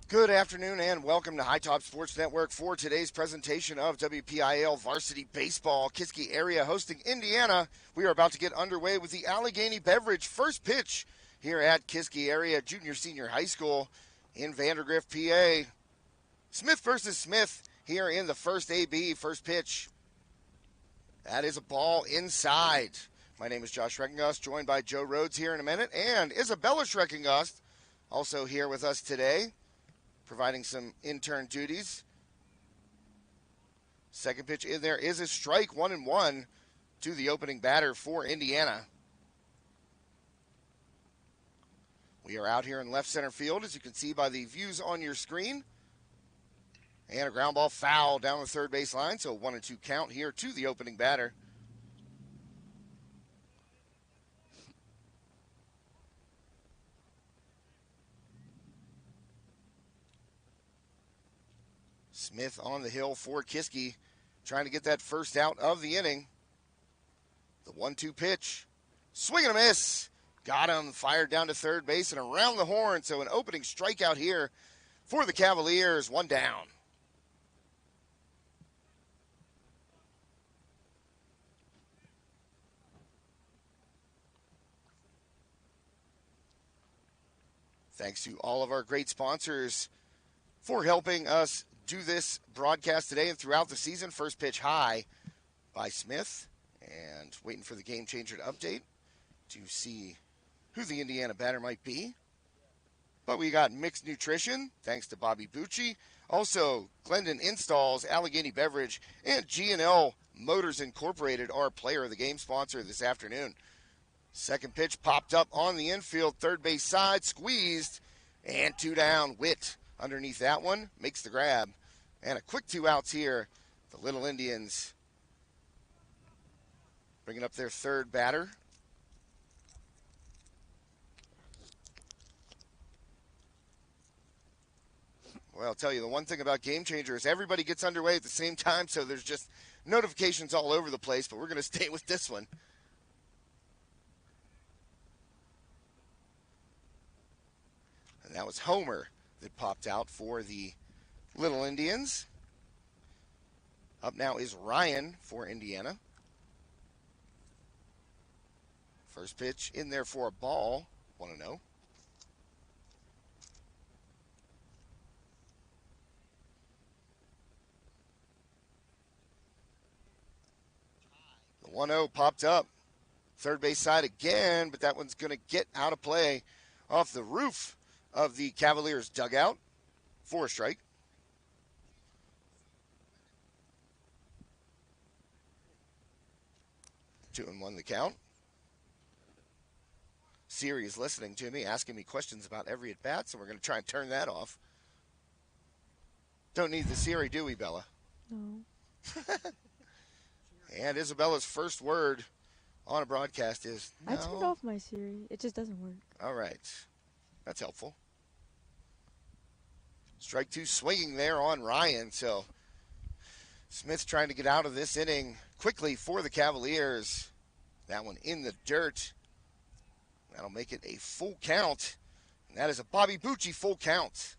Good afternoon and welcome to High Top Sports Network for today's presentation of WPIAL Varsity Baseball. Kiski area hosting Indiana. We are about to get underway with the Allegheny Beverage first pitch here at Kiski area Junior Senior High School in Vandergrift, PA. Smith versus Smith here in the first AB, first pitch. That is a ball inside. My name is Josh Reckingust, joined by Joe Rhodes here in a minute, and Isabella Schreckingust also here with us today, providing some intern duties. Second pitch in there is a strike, 1-1 to the opening batter for Indiana. We are out here in left center field, as you can see by the views on your screen. And a ground ball foul down the third base line, so 1-2 count here to the opening batter. Smith on the hill for Kiski, trying to get that first out of the inning. The 1-2 pitch. Swing and a miss. Got him, fired down to third base and around the horn. So an opening strikeout here for the Cavaliers. One down. Thanks to all of our great sponsors for helping us do this broadcast today and throughout the season. First pitch high by Smith, and waiting for the game changer to update to see who the Indiana batter might be. But we got Mixed Nutrition, thanks to Bobby Bucci. Also, Glendon Installs, Allegheny Beverage, and G&L Motors Incorporated, our player of the game sponsor this afternoon. Second pitch popped up on the infield, third base side, squeezed, and two down. Witt underneath that one makes the grab. And a quick 2 outs here. The Little Indians bringing up their third batter. Well, I'll tell you, the one thing about Game Changer is everybody gets underway at the same time, so there's just notifications all over the place, but we're going to stay with this one. And that was Homer that popped out for the Little Indians. Up now is Ryan for Indiana. First pitch in there for a ball, 1-0. The 1-0 popped up. Third base side again, but that one's going to get out of play off the roof of the Cavaliers dugout for a strike. 2-1 the count. Siri is listening to me, asking me questions about every at-bat, so we're going to try and turn that off. Don't need the Siri, do we, Bella? No. And Isabella's first word on a broadcast is no. I turned off my Siri. It just doesn't work. All right. That's helpful. Strike two swinging there on Ryan. So Smith trying to get out of this inning quickly for the Cavaliers. That one in the dirt. That'll make it a full count. And that is a Bobby Bucci full count.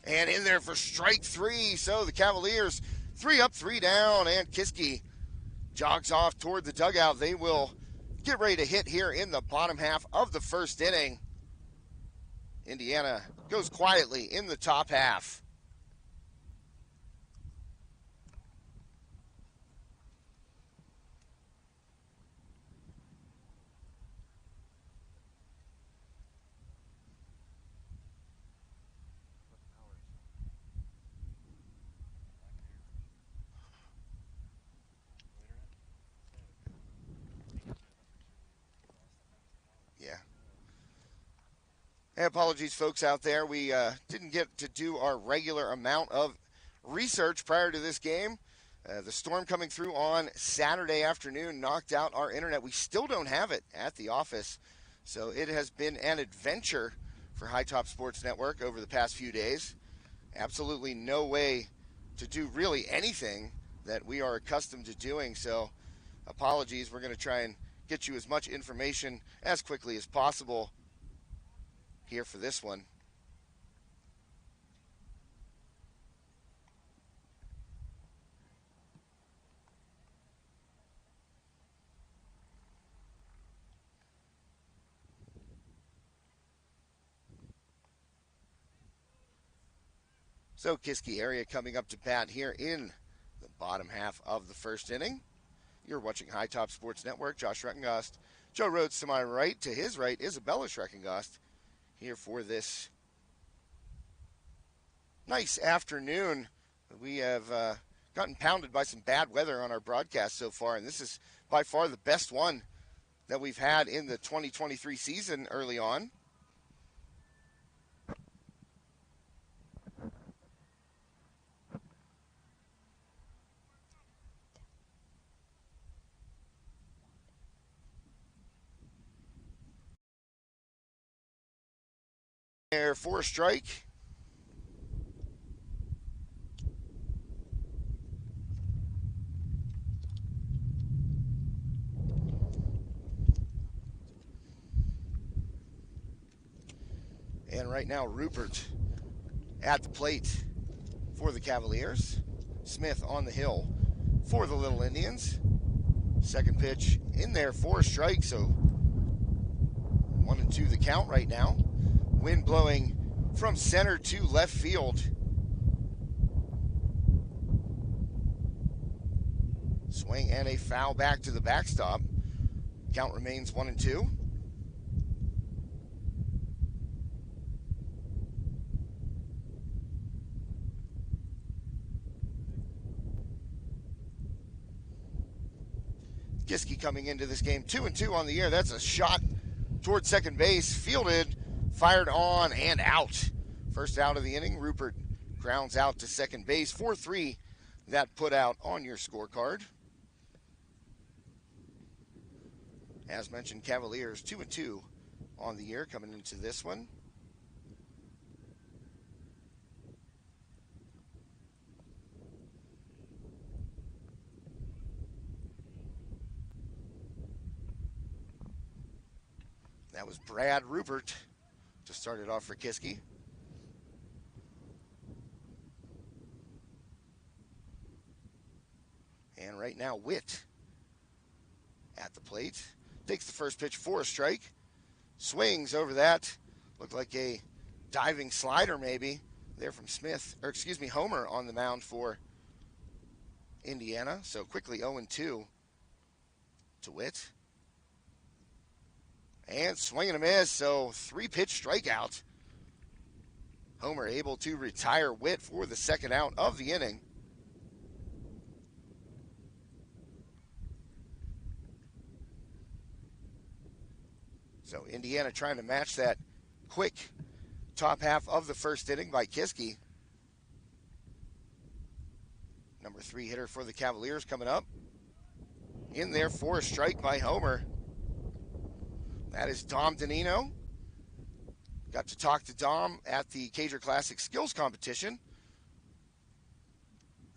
And in there for strike three. So the Cavaliers 3 up, 3 down. And Kiski jogs off toward the dugout. They will get ready to hit here in the bottom half of the first inning. Indiana goes quietly in the top half. And apologies, folks out there. We didn't get to do our regular amount of research prior to this game. The storm coming through on Saturday afternoon knocked out our internet. We still don't have it at the office. So it has been an adventure for High Top Sports Network over the past few days. absolutely no way to do really anything that we are accustomed to doing. So, apologies. We're going to try and get you as much information as quickly as possible here for this one. So, Kiski area coming up to bat here in the bottom half of the first inning. You're watching High Top Sports Network. Josh Reckengast, Joe Rhodes to my right. To his right, Isabella Schreckengast here for this nice afternoon. We have gotten pounded by some bad weather on our broadcast so far, and this is by far the best one that we've had in the 2023 season early on. There for a strike. And right now, Rupert at the plate for the Cavaliers. Smith on the hill for the Little Indians. Second pitch in there for a strike, so 1-2 the count right now. Wind blowing from center to left field. Swing and a foul back to the backstop. Count remains 1-2. Kiski coming into this game 2-2 on the year. That's a shot toward second base. Fielded, fired on, and out. First out of the inning. Rupert grounds out to second base. 4-3 that put out on your scorecard. As mentioned, Cavaliers 2-2 on the year coming into this one. That was Brad Rupert to start it off for Kiski. And right now, Witt at the plate. Takes the first pitch for a strike. Swings over that. Looked like a diving slider maybe there from Homer on the mound for Indiana. So quickly 0-2 to Witt. And swing and a miss, so 3-pitch strikeout. Homer able to retire Witt for the second out of the inning. So Indiana trying to match that quick top half of the first inning by Kiski. Number 3 hitter for the Cavaliers coming up. In there for a strike by Homer. That is Dom Danino. Got to talk to Dom at the Cager Classic Skills Competition.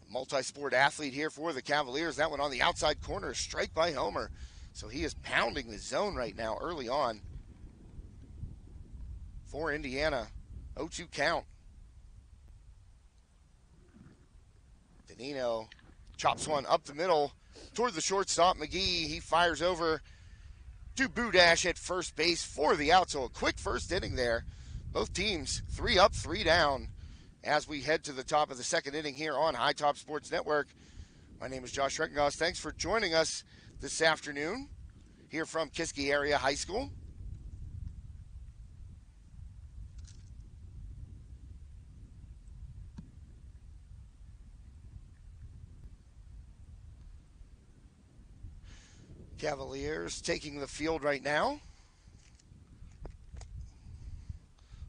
Multi-sport athlete here for the Cavaliers. That one on the outside corner, strike by Homer. So he is pounding the zone right now early on for Indiana. 0-2 count. Danino chops one up the middle toward the shortstop, McGee. He fires over to Budash at first base for the out. So a quick first inning there. Both teams 3 up, 3 down as we head to the top of the second inning here on High Top Sports Network. My name is Josh Reckengast. Thanks for joining us this afternoon here from Kiski Area High School. Cavaliers taking the field right now.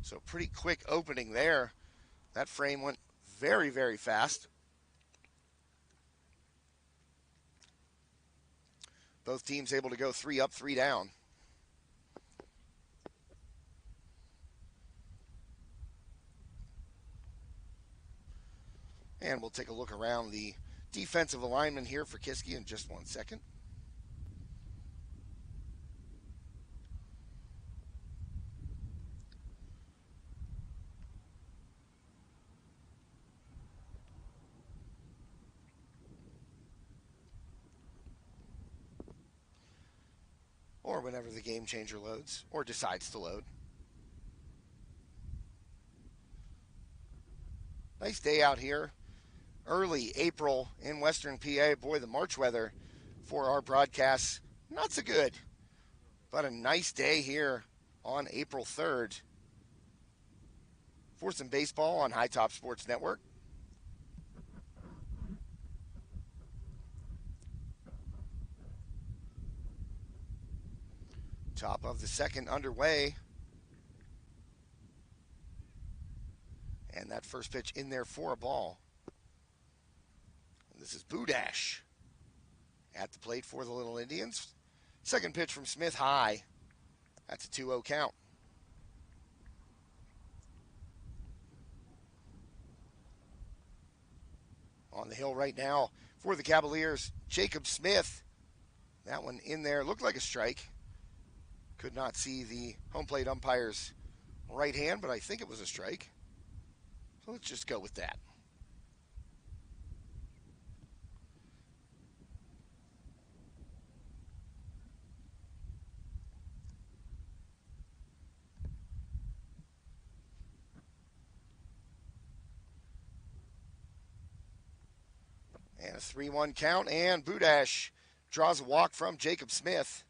So pretty quick opening there. That frame went very, very fast. Both teams able to go 3 up, 3 down. And we'll take a look around the defensive alignment here for Kiski in just 1 second. Or whenever the game changer loads or decides to load. Nice day out here. Early April in Western PA. Boy, the March weather for our broadcasts, not so good. But a nice day here on April 3rd for some baseball on High Top Sports Network. Top of the second underway. And that first pitch in there for a ball. And this is Budash at the plate for the Little Indians. Second pitch from Smith high. That's a 2-0 count. On the hill right now for the Cavaliers, Jacob Smith. That one in there looked like a strike. Could not see the home plate umpire's right hand, but I think it was a strike. So let's just go with that. And a 3-1 count, and Budash draws a walk from Jacob Smith.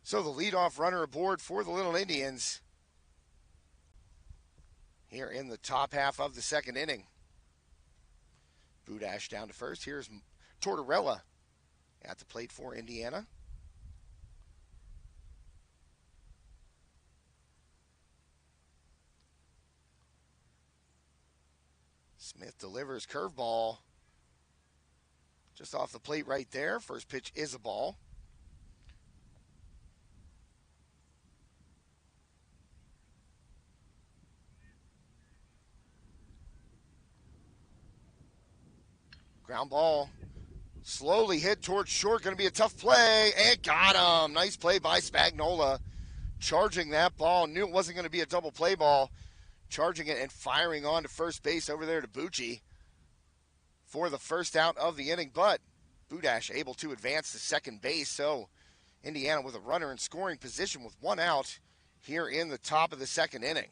So the leadoff runner aboard for the Little Indians here in the top half of the second inning. Budash down to first. Here's Tortorella at the plate for Indiana. Smith delivers curveball just off the plate right there. First pitch is a ball. Ground ball, slowly hit towards short. Going to be a tough play, and got him. Nice play by Spagnola, charging that ball. Knew it wasn't going to be a double play ball, charging it and firing on to first base over there to Bucci for the first out of the inning. But Budash able to advance to second base, so Indiana with a runner in scoring position with one out here in the top of the second inning.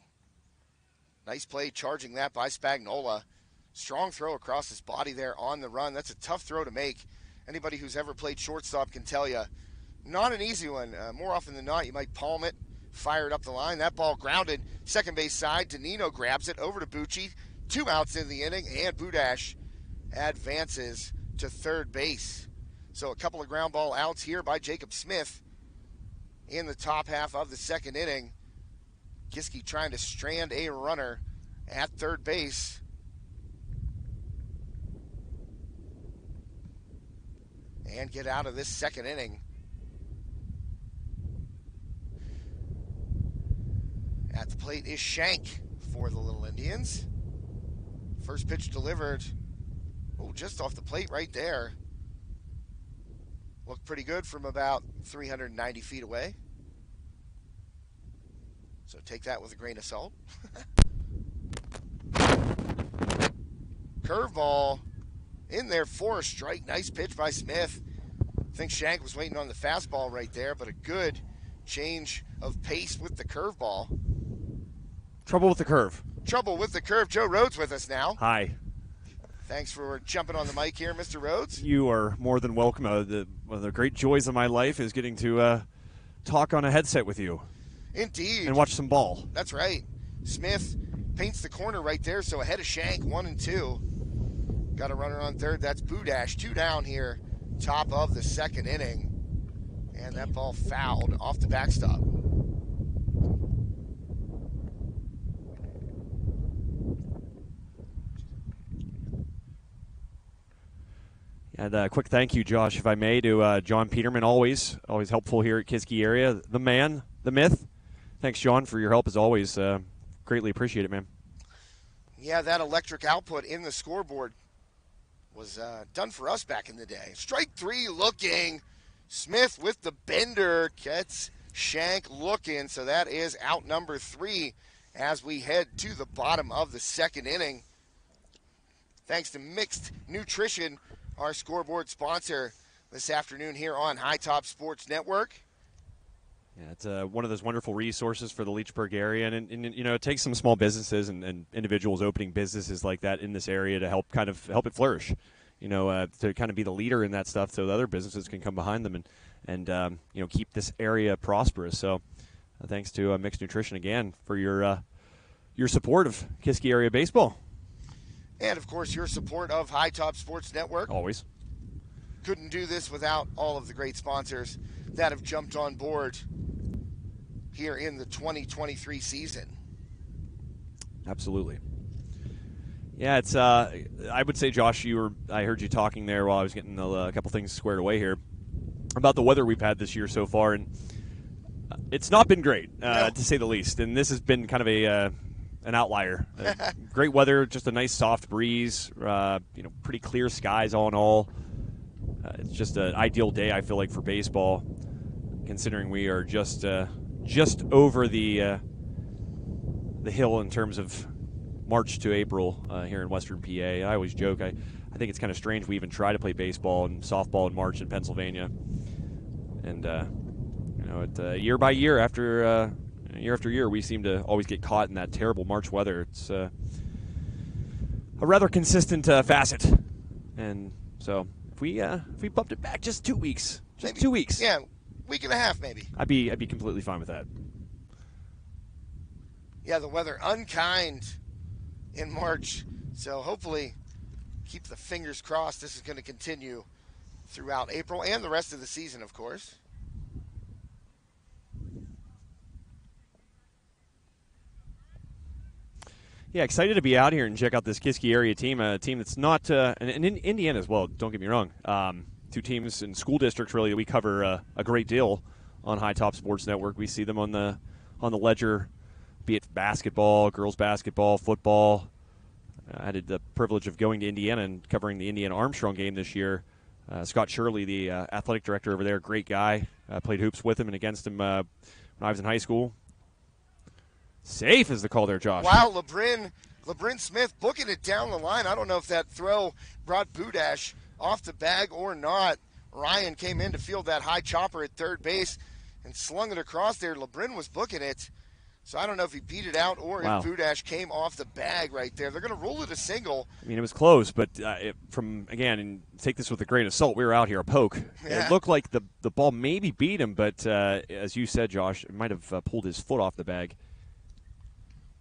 Nice play charging that by Spagnola. Strong throw across his body there on the run. That's a tough throw to make. Anybody who's ever played shortstop can tell you, not an easy one. More often than not, you might palm it, fire it up the line. That ball grounded second base side. Danino grabs it over to Bucci. 2 outs in the inning, and Budash advances to third base. So a couple of ground ball outs here by Jacob Smith in the top half of the second inning. Kiski trying to strand a runner at third base. And get out of this second inning. At the plate is Shank for the Little Indians. First pitch delivered. Oh, just off the plate right there. Looked pretty good from about 390 feet away. So take that with a grain of salt. Curveball in there for a strike. Nice pitch by Smith. I think Shank was waiting on the fastball right there, but a good change of pace with the curveball. Trouble with the curve. Trouble with the curve. Joe Rhodes with us now. Hi. Thanks for jumping on the mic here, Mr. Rhodes. You are more than welcome. One of the great joys of my life is getting to talk on a headset with you. Indeed. And watch some ball. That's right. Smith paints the corner right there, so ahead of Shank, 1 and 2. Got a runner on third. That's Budash. 2 down here, top of the second inning. And that ball fouled off the backstop. And a quick thank you, Josh, if I may, to John Peterman, always helpful here at Kiski area. The man, the myth. Thanks, John, for your help as always. Greatly appreciate it, man. Yeah, that electric output in the scoreboard was done for us back in the day. Strike three looking. Smith with the bender gets Shank looking. So that is out number 3 as we head to the bottom of the second inning. Thanks to Mixed Nutrition, our scoreboard sponsor this afternoon here on High Top Sports Network. Yeah, it's one of those wonderful resources for the Leechburg area, and it takes some small businesses and individuals opening businesses like that in this area to help it flourish. To kind of be the leader in that stuff, so the other businesses can come behind them and keep this area prosperous. So, thanks to Mixed Nutrition again for your support of Kiski area baseball, and of course your support of High Top Sports Network. Always couldn't do this without all of the great sponsors that have jumped on board here in the 2023 season. Absolutely. Yeah, it's. I would say, Josh, I heard you talking there while I was getting a couple things squared away here about the weather we've had this year so far, and it's not been great, No. to say the least. And this has been kind of an outlier. Great weather, just a nice soft breeze. Pretty clear skies all in all. It's just an ideal day, I feel like, for baseball, considering we are just over the hill in terms of March to April here in Western PA. I always joke, I think it's kind of strange we even try to play baseball and softball in March in Pennsylvania. And year by year after year, we seem to always get caught in that terrible March weather. It's a rather consistent facet, and so if we bumped it back just 2 weeks, Maybe. 2 weeks, Yeah, week and a half maybe. I'd be completely fine with that. Yeah, the weather unkind in March, so hopefully keep the fingers crossed this is going to continue throughout April and the rest of the season, of course. Yeah, excited to be out here and check out this Kiski area team, a team that's not, and in Indiana as well, don't get me wrong. 2 teams in school districts, really, that we cover a great deal on High Top Sports Network. We see them on the ledger, be it basketball, girls basketball, football. I had the privilege of going to Indiana and covering the Indiana Armstrong game this year. Scott Shirley, the athletic director over there, great guy. Played hoops with him and against him when I was in high school. Safe is the call there, Josh. Wow, LeBrin Smith booking it down the line. I don't know if that throw brought Budash off the bag or not. Ryan came in to field that high chopper at third base and slung it across there. LeBrin was booking it. So I don't know if he beat it out or if Budash came off the bag right there. They're going to rule it a single. I mean, it was close, but and take this with a grain of salt, we were out here a poke. Yeah. It looked like the ball maybe beat him, but as you said, Josh, it might have pulled his foot off the bag.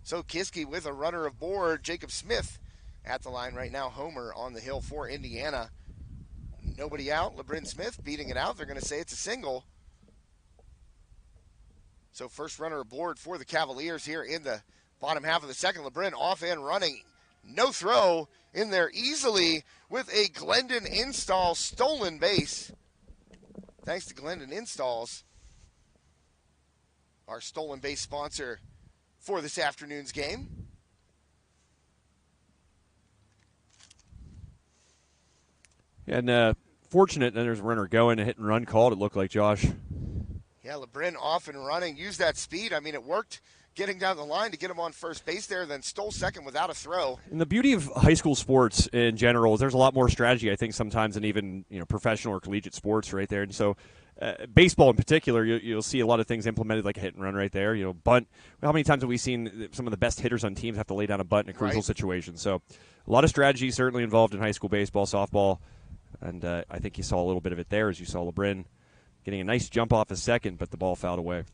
So Kiski with a runner aboard. Jacob Smith at the line right now. Homer on the hill for Indiana. Nobody out. LeBrin Smith beating it out. They're going to say it's a single. So first runner aboard for the Cavaliers here in the bottom half of the second. LeBrin off and running. No throw in there easily with a Glendon Install stolen base. Thanks to Glendon Installs, our stolen base sponsor for this afternoon's game. And fortunate, and there's a runner going, a hit and run called, it looked like, Josh. Yeah, LeBrin off and running. Used that speed. I mean, it worked getting down the line to get him on first base there, then stole second without a throw. And the beauty of high school sports in general is there's a lot more strategy, I think, sometimes than even professional or collegiate sports right there. And so baseball in particular, you'll see a lot of things implemented like a hit and run right there. Bunt. How many times have we seen some of the best hitters on teams have to lay down a bunt in a crucial situation? So a lot of strategy certainly involved in high school baseball, softball, and I think you saw a little bit of it there as you saw LeBrin getting a nice jump off a second, but the ball fouled away.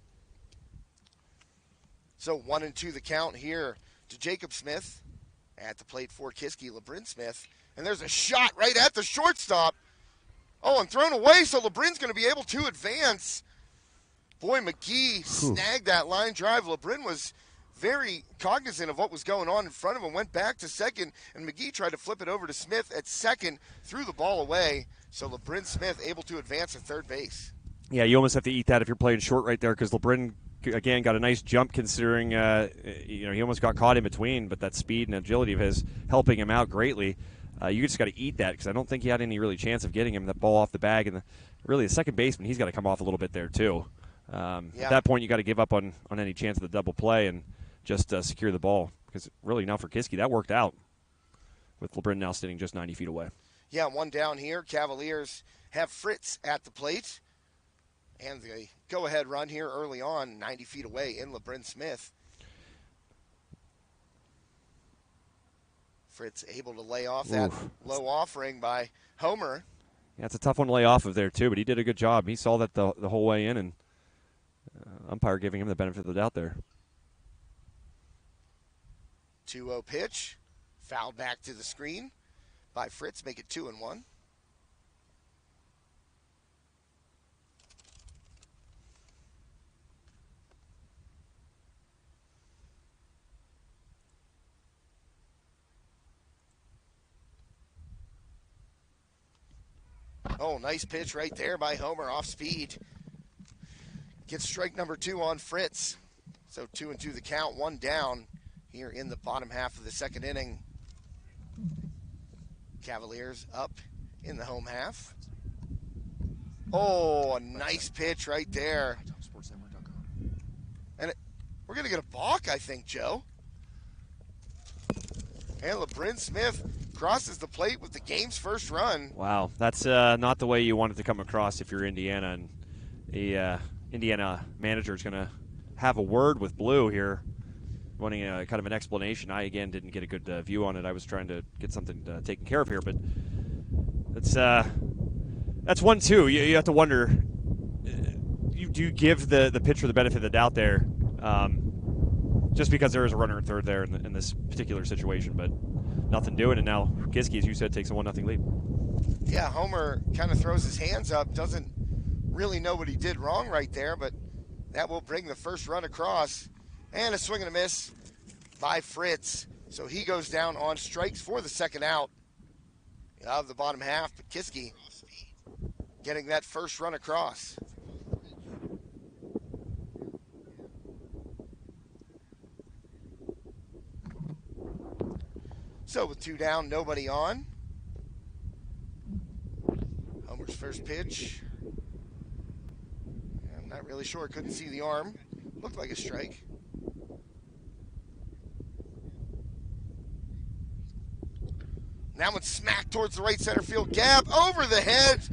So 1-2 the count here to Jacob Smith at the plate for Kiski, LeBrin Smith. And there's a shot right at the shortstop. Oh, and thrown away, so LeBrin's going to be able to advance. Boy, McGee snagged that line drive. LeBrin was very cognizant of what was going on in front of him, went back to second, and McGee tried to flip it over to Smith at second, threw the ball away. So LeBrin Smith able to advance to third base. Yeah, you almost have to eat that if you're playing short right there because LeBrin again, got a nice jump considering, he almost got caught in between, but that speed and agility of his helping him out greatly. You just got to eat that because I don't think he had any really chance of getting him that ball off the bag. And really, the second baseman, he's got to come off a little bit there too. At that point, you got to give up on any chance of the double play and just secure the ball. Because really now for Kiski, that worked out with LeBron now sitting just 90 feet away. Yeah, one down here. Cavaliers have Fritz at the plate. And the go-ahead run here early on, 90 feet away in LeBron Smith. Fritz able to lay off that low offering by Homer. Yeah, it's a tough one to lay off of there too, but he did a good job. He saw that the whole way in, and umpire giving him the benefit of the doubt there. 2-0 pitch, fouled back to the screen by Fritz, make it 2-1. Oh, nice pitch right there by Homer off speed. Gets strike number 2 on Fritz. So 2-2 the count, one down here in the bottom half of the second inning. Cavaliers up in the home half. Oh, a nice pitch right there. And we're going to get a balk, I think, Joe. And LeBron Smith crosses the plate with the game's first run. Wow, that's not the way you want it to come across if you're Indiana. And the Indiana manager is going to have a word with Blue here, wanting kind of an explanation. I, again, didn't get a good view on it. I was trying to get something taken care of here. But that's 1-2. You have to wonder, do you give the pitcher the benefit of the doubt there just because there is a runner at third there in this particular situation? But nothing doing, and now Kiski, as you said, takes a 1-0 lead. Yeah, Homer kind of throws his hands up, doesn't really know what he did wrong right there, but that will bring the first run across. And a swing and a miss by Fritz. So he goes down on strikes for the second out of the bottom half, but Kiski getting that first run across. So with 2 down, nobody on. Homer's first pitch. I'm not really sure. Couldn't see the arm. Looked like a strike. Now it's smacked towards the right center field gap. Over the head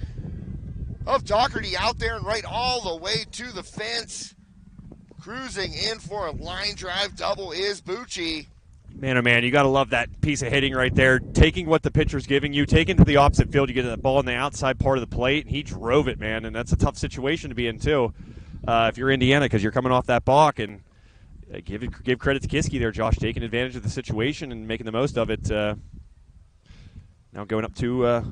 of Doherty out there and right all the way to the fence. Cruising in for a line drive double is Bucci. Man, oh man, you got to love that piece of hitting right there. Taking what the pitcher's giving you, taking to the opposite field, you get the ball on the outside part of the plate, and he drove it, man. And that's a tough situation to be in, too, if you're Indiana, because you're coming off that balk. And give credit to Kiski there, Josh, taking advantage of the situation and making the most of it. Now going up to,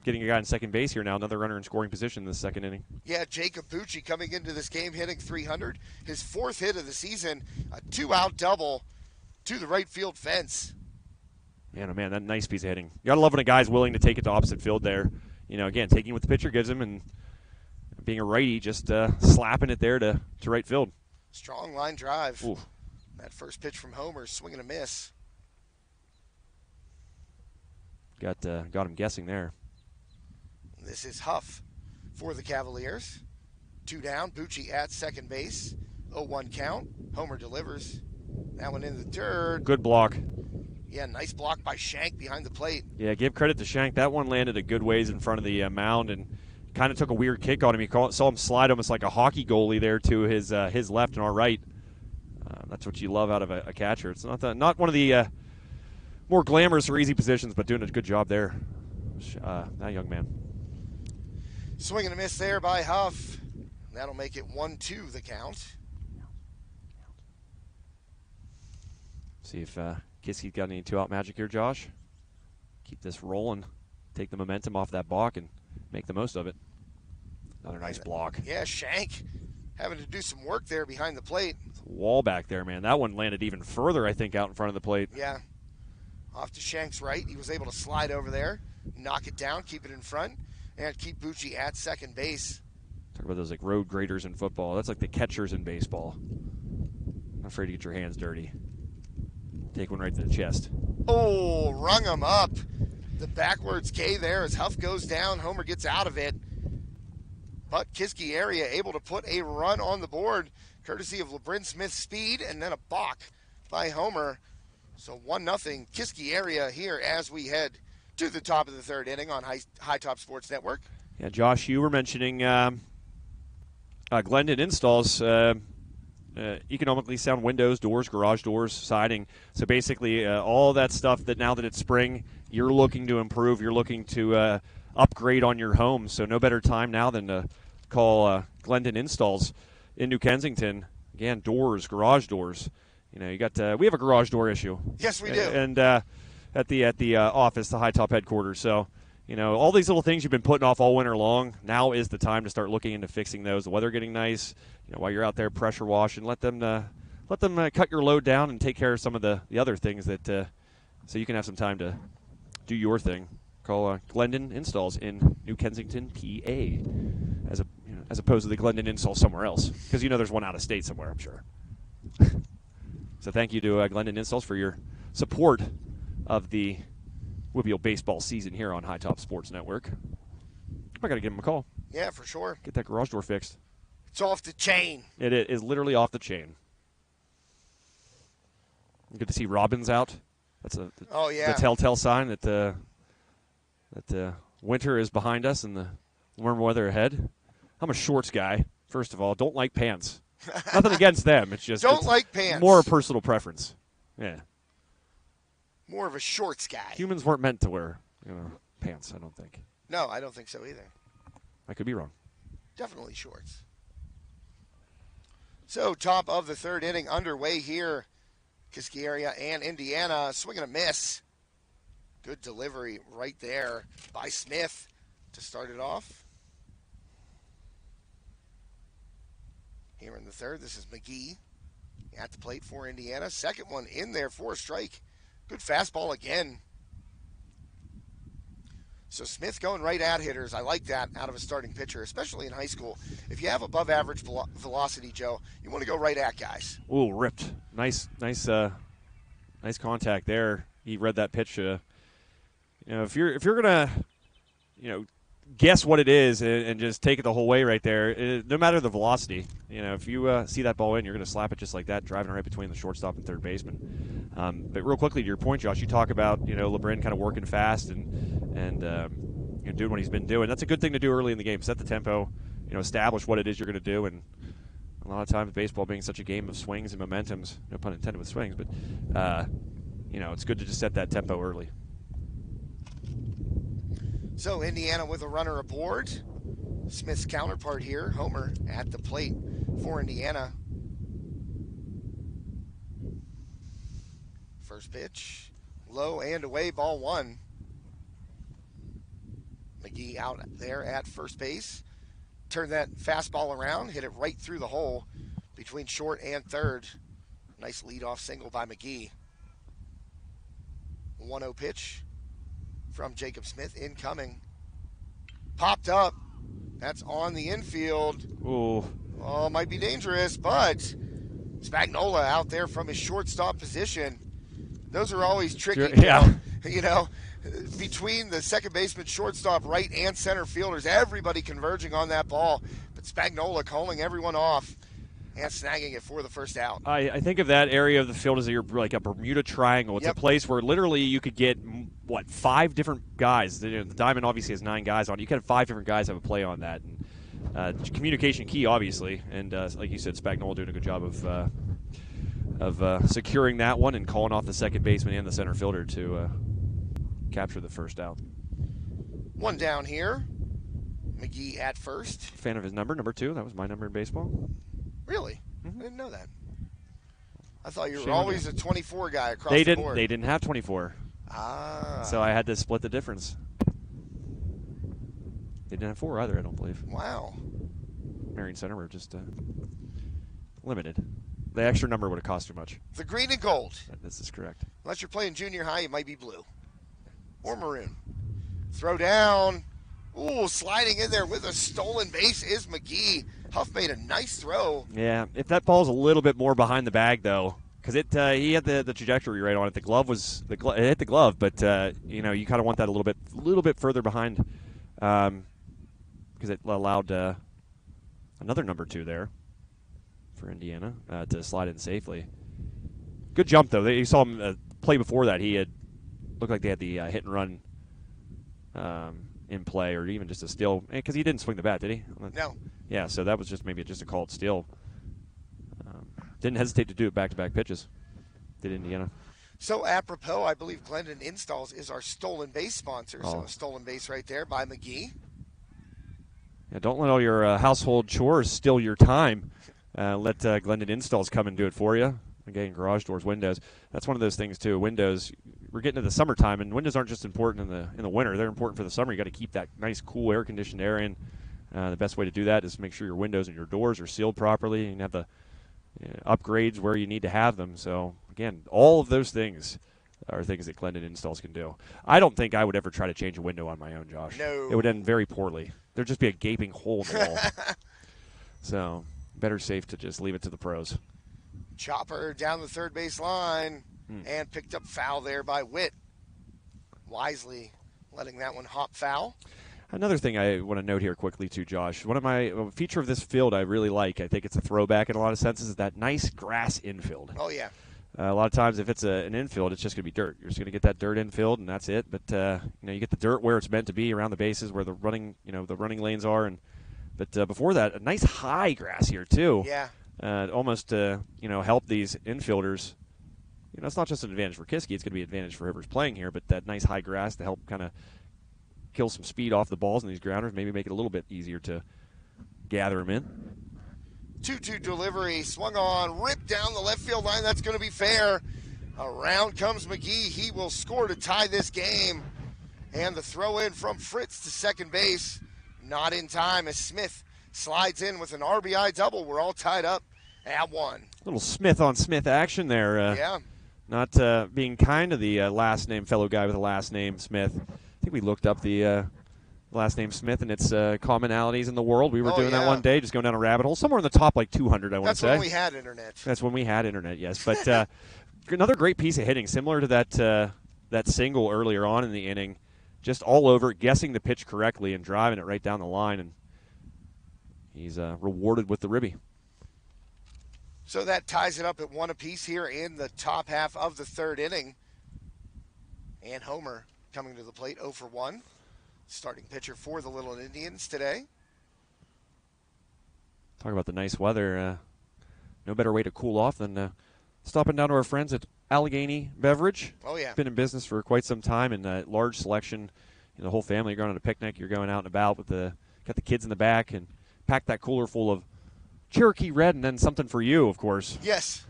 getting a guy in second base here now. Another runner in scoring position in the second inning. Yeah, Jacob Bucci coming into this game hitting .300. His 4th hit of the season, a 2-out double to the right field fence. Man, oh man, that nice piece of hitting. You gotta love when a guy's willing to take it to opposite field there. You know, again, taking what the pitcher gives him and being a righty, just slapping it there to right field. Strong line drive. Oof. That first pitch from Homer, swing and a miss. Got him guessing there. This is Huff for the Cavaliers. 2 down, Bucci at second base. 0-1 count. Homer delivers. That one in the dirt. Good block. Yeah, nice block by Shank behind the plate. Yeah, give credit to Shank. That one landed a good ways in front of the mound and kind of took a weird kick on him. You saw him slide almost like a hockey goalie there to his left and our right. That's what you love out of a catcher. It's not one of the more glamorous or easy positions, but doing a good job there. That young man. Swing and a miss there by Huff. That'll make it 1-2 the count. See if Kiski's got any 2-out magic here, Josh. Keep this rolling. Take the momentum off that balk and make the most of it. Another nice block. Yeah, Shank having to do some work there behind the plate. Wall back there, man. That one landed even further, I think, out in front of the plate. Yeah. Off to Shank's right. He was able to slide over there, knock it down, keep it in front, and keep Bucci at second base. Talk about those like road graders in football. That's like the catchers in baseball. Not afraid to get your hands dirty. Take one right to the chest. Oh, rung him up. The backwards K there as Huff goes down. Homer gets out of it. But Kiski area able to put a run on the board, courtesy of LeBrin Smith's speed, and then a balk by Homer. So 1-0 Kiski area here as we head to the top of the third inning on High Top Sports Network. Yeah, Josh, you were mentioning Glendon installs economically sound windows, doors, garage doors, siding. So basically all that stuff that now that it's spring, you're looking to improve, you're looking to upgrade on your home. So no better time now than to call Glendon Installs in New Kensington. Again, doors, garage doors. You know, you got we have a garage door issue. Yes, we do. And at the office, the High Top headquarters. So, you know, all these little things you've been putting off all winter long, now is the time to start looking into fixing those. The weather getting nice, you know, while you're out there pressure washing, let them cut your load down and take care of some of the other things that so you can have some time to do your thing. Call Glendon Installs in New Kensington, PA, as opposed to the Glendon Installs somewhere else, because you know there's one out of state somewhere, I'm sure. So thank you to Glendon Installs for your support of the WPIAL baseball season here on High Top Sports Network. I got to give him a call. Yeah, for sure. Get that garage door fixed. It's off the chain. It is literally off the chain. Good to see Robbins out. That's the telltale sign that winter is behind us and the warm weather ahead. I'm a shorts guy, first of all. Don't like pants. Nothing against them. It's just don't like pants. More a personal preference. Yeah. More of a shorts guy. Humans weren't meant to wear, pants, I don't think. No, I don't think so either. I could be wrong. Definitely shorts. So, top of the third inning underway here. Kiski area and Indiana, swing and a miss. Good delivery right there by Smith to start it off. Here in the third, this is McGee at the plate for Indiana. Second one in there for a strike. Good fastball again. So Smith going right at hitters. I like that out of a starting pitcher, especially in high school. If you have above average velocity, Joe, you want to go right at guys. Ooh, ripped. Nice contact there. He read that pitch. If you're gonna, guess what it is and just take it the whole way right there, no matter the velocity, if you see that ball in, you're going to slap it just like that, driving it right between the shortstop and third baseman. But real quickly to your point, Josh, you talk about LeBrin kind of working fast and doing what he's been doing. That's a good thing to do early in the game. Set the tempo, establish what it is you're going to do. And a lot of times, baseball being such a game of swings and momentums, no pun intended with swings, but it's good to just set that tempo early. So Indiana with a runner aboard. Smith's counterpart here, Homer, at the plate for Indiana. First pitch, low and away, ball one. McGee out there at first base. Turn that fastball around, hit it right through the hole between short and third. Nice leadoff single by McGee. 1-0 pitch from Jacob Smith incoming. Popped up. That's on the infield. Ooh. Oh, might be dangerous, but Spagnola out there from his shortstop position. Those are always tricky. Yeah. Between the second baseman, shortstop, right, and center fielders, everybody converging on that ball. But Spagnola calling everyone off and snagging it for the first out. I think of that area of the field as like a Bermuda Triangle. It's a place where literally you could get, 5 different guys. The Diamond obviously has 9 guys on it. You could have 5 different guys have a play on that. And communication key, obviously. And like you said, Spagnola doing a good job of securing that one and calling off the second baseman and the center fielder to capture the first out. One down here. McGee at first. Fan of his number 2. That was my number in baseball. Really? Mm-hmm. I didn't know that. I thought you were always a 24 guy across the board. They didn't have 24. Ah. So I had to split the difference. They didn't have 4 either, I don't believe. Wow. Marion Center were just limited. The extra number would have cost too much. The green and gold. This is correct. Unless you're playing junior high, it might be blue or maroon. Throw down. Ooh, sliding in there with a stolen base is McGee. Huff made a nice throw. Yeah, if that ball's a little bit more behind the bag, though, because he had the trajectory right on it. The glove was it hit the glove, but you kind of want that a little bit further behind, because it allowed another number 2 there for Indiana to slide in safely. Good jump though. You saw him play before that. He had looked like they had the hit and run in play, or even just a steal, because he didn't swing the bat, did he? No. Yeah, so that was maybe just a called steal. Didn't hesitate to do it back-to-back pitches. Did Indiana. So apropos, I believe Glendon Installs is our stolen base sponsor. So a stolen base right there by McGee. Yeah, don't let all your household chores steal your time. Let Glendon Installs come and do it for you. Again, garage doors, windows. That's one of those things too. Windows. We're getting to the summertime, and windows aren't just important in the winter. They're important for the summer. You got to keep that nice, cool, air-conditioned air in. The best way to do that is make sure your windows and your doors are sealed properly, and have the upgrades where you need to have them. So again, all of those things are things that Glendon Installs can do. I don't think I would ever try to change a window on my own, Josh. No. It would end very poorly. There'd just be a gaping hole in the wall. So better safe to just leave it to the pros. Chopper down the third base line and picked up foul there by Witt. Wisely letting that one hop foul. Another thing I want to note here quickly too, Josh. A feature of this field I really like, I think it's a throwback in a lot of senses, is that nice grass infield. Oh, yeah. A lot of times if it's an infield, it's just going to be dirt. You're just going to get that dirt infield, and that's it. But you get the dirt where it's meant to be, around the bases where the running lanes are. But before that, a nice high grass here too. Yeah. Almost help these infielders. It's not just an advantage for Kiski; it's going to be an advantage for whoever's playing here. But that nice high grass to help kind of kill some speed off the balls in these grounders, maybe make it a little bit easier to gather them in. 2-2 delivery, swung on, ripped down the left field line. That's going to be fair. Around comes McGee. He will score to tie this game. And the throw in from Fritz to second base. Not in time as Smith slides in with an RBI double. We're all tied up at 1. Little Smith on Smith action there. Yeah. Not being kind to the last name fellow guy with the last name Smith. I think we looked up the last name Smith and its commonalities in the world. We were doing that one day, just going down a rabbit hole. Somewhere in the top 200, I want to say. That's when we had internet. That's when we had internet, yes. But another great piece of hitting, similar to that single earlier on in the inning. Just all over, guessing the pitch correctly and driving it right down the line. And he's rewarded with the ribby. So that ties it up at 1 apiece here in the top half of the third inning. And Homer coming to the plate 0 for 1. Starting pitcher for the Little Indians today. Talk about the nice weather. No better way to cool off than stopping down to our friends at Allegheny Beverage. Oh, yeah. Been in business for quite some time, and a large selection. The whole family, you're going on a picnic, you're going out and about with got the kids in the back, and packed that cooler full of Cherokee Red, and then something for you, of course. Yes.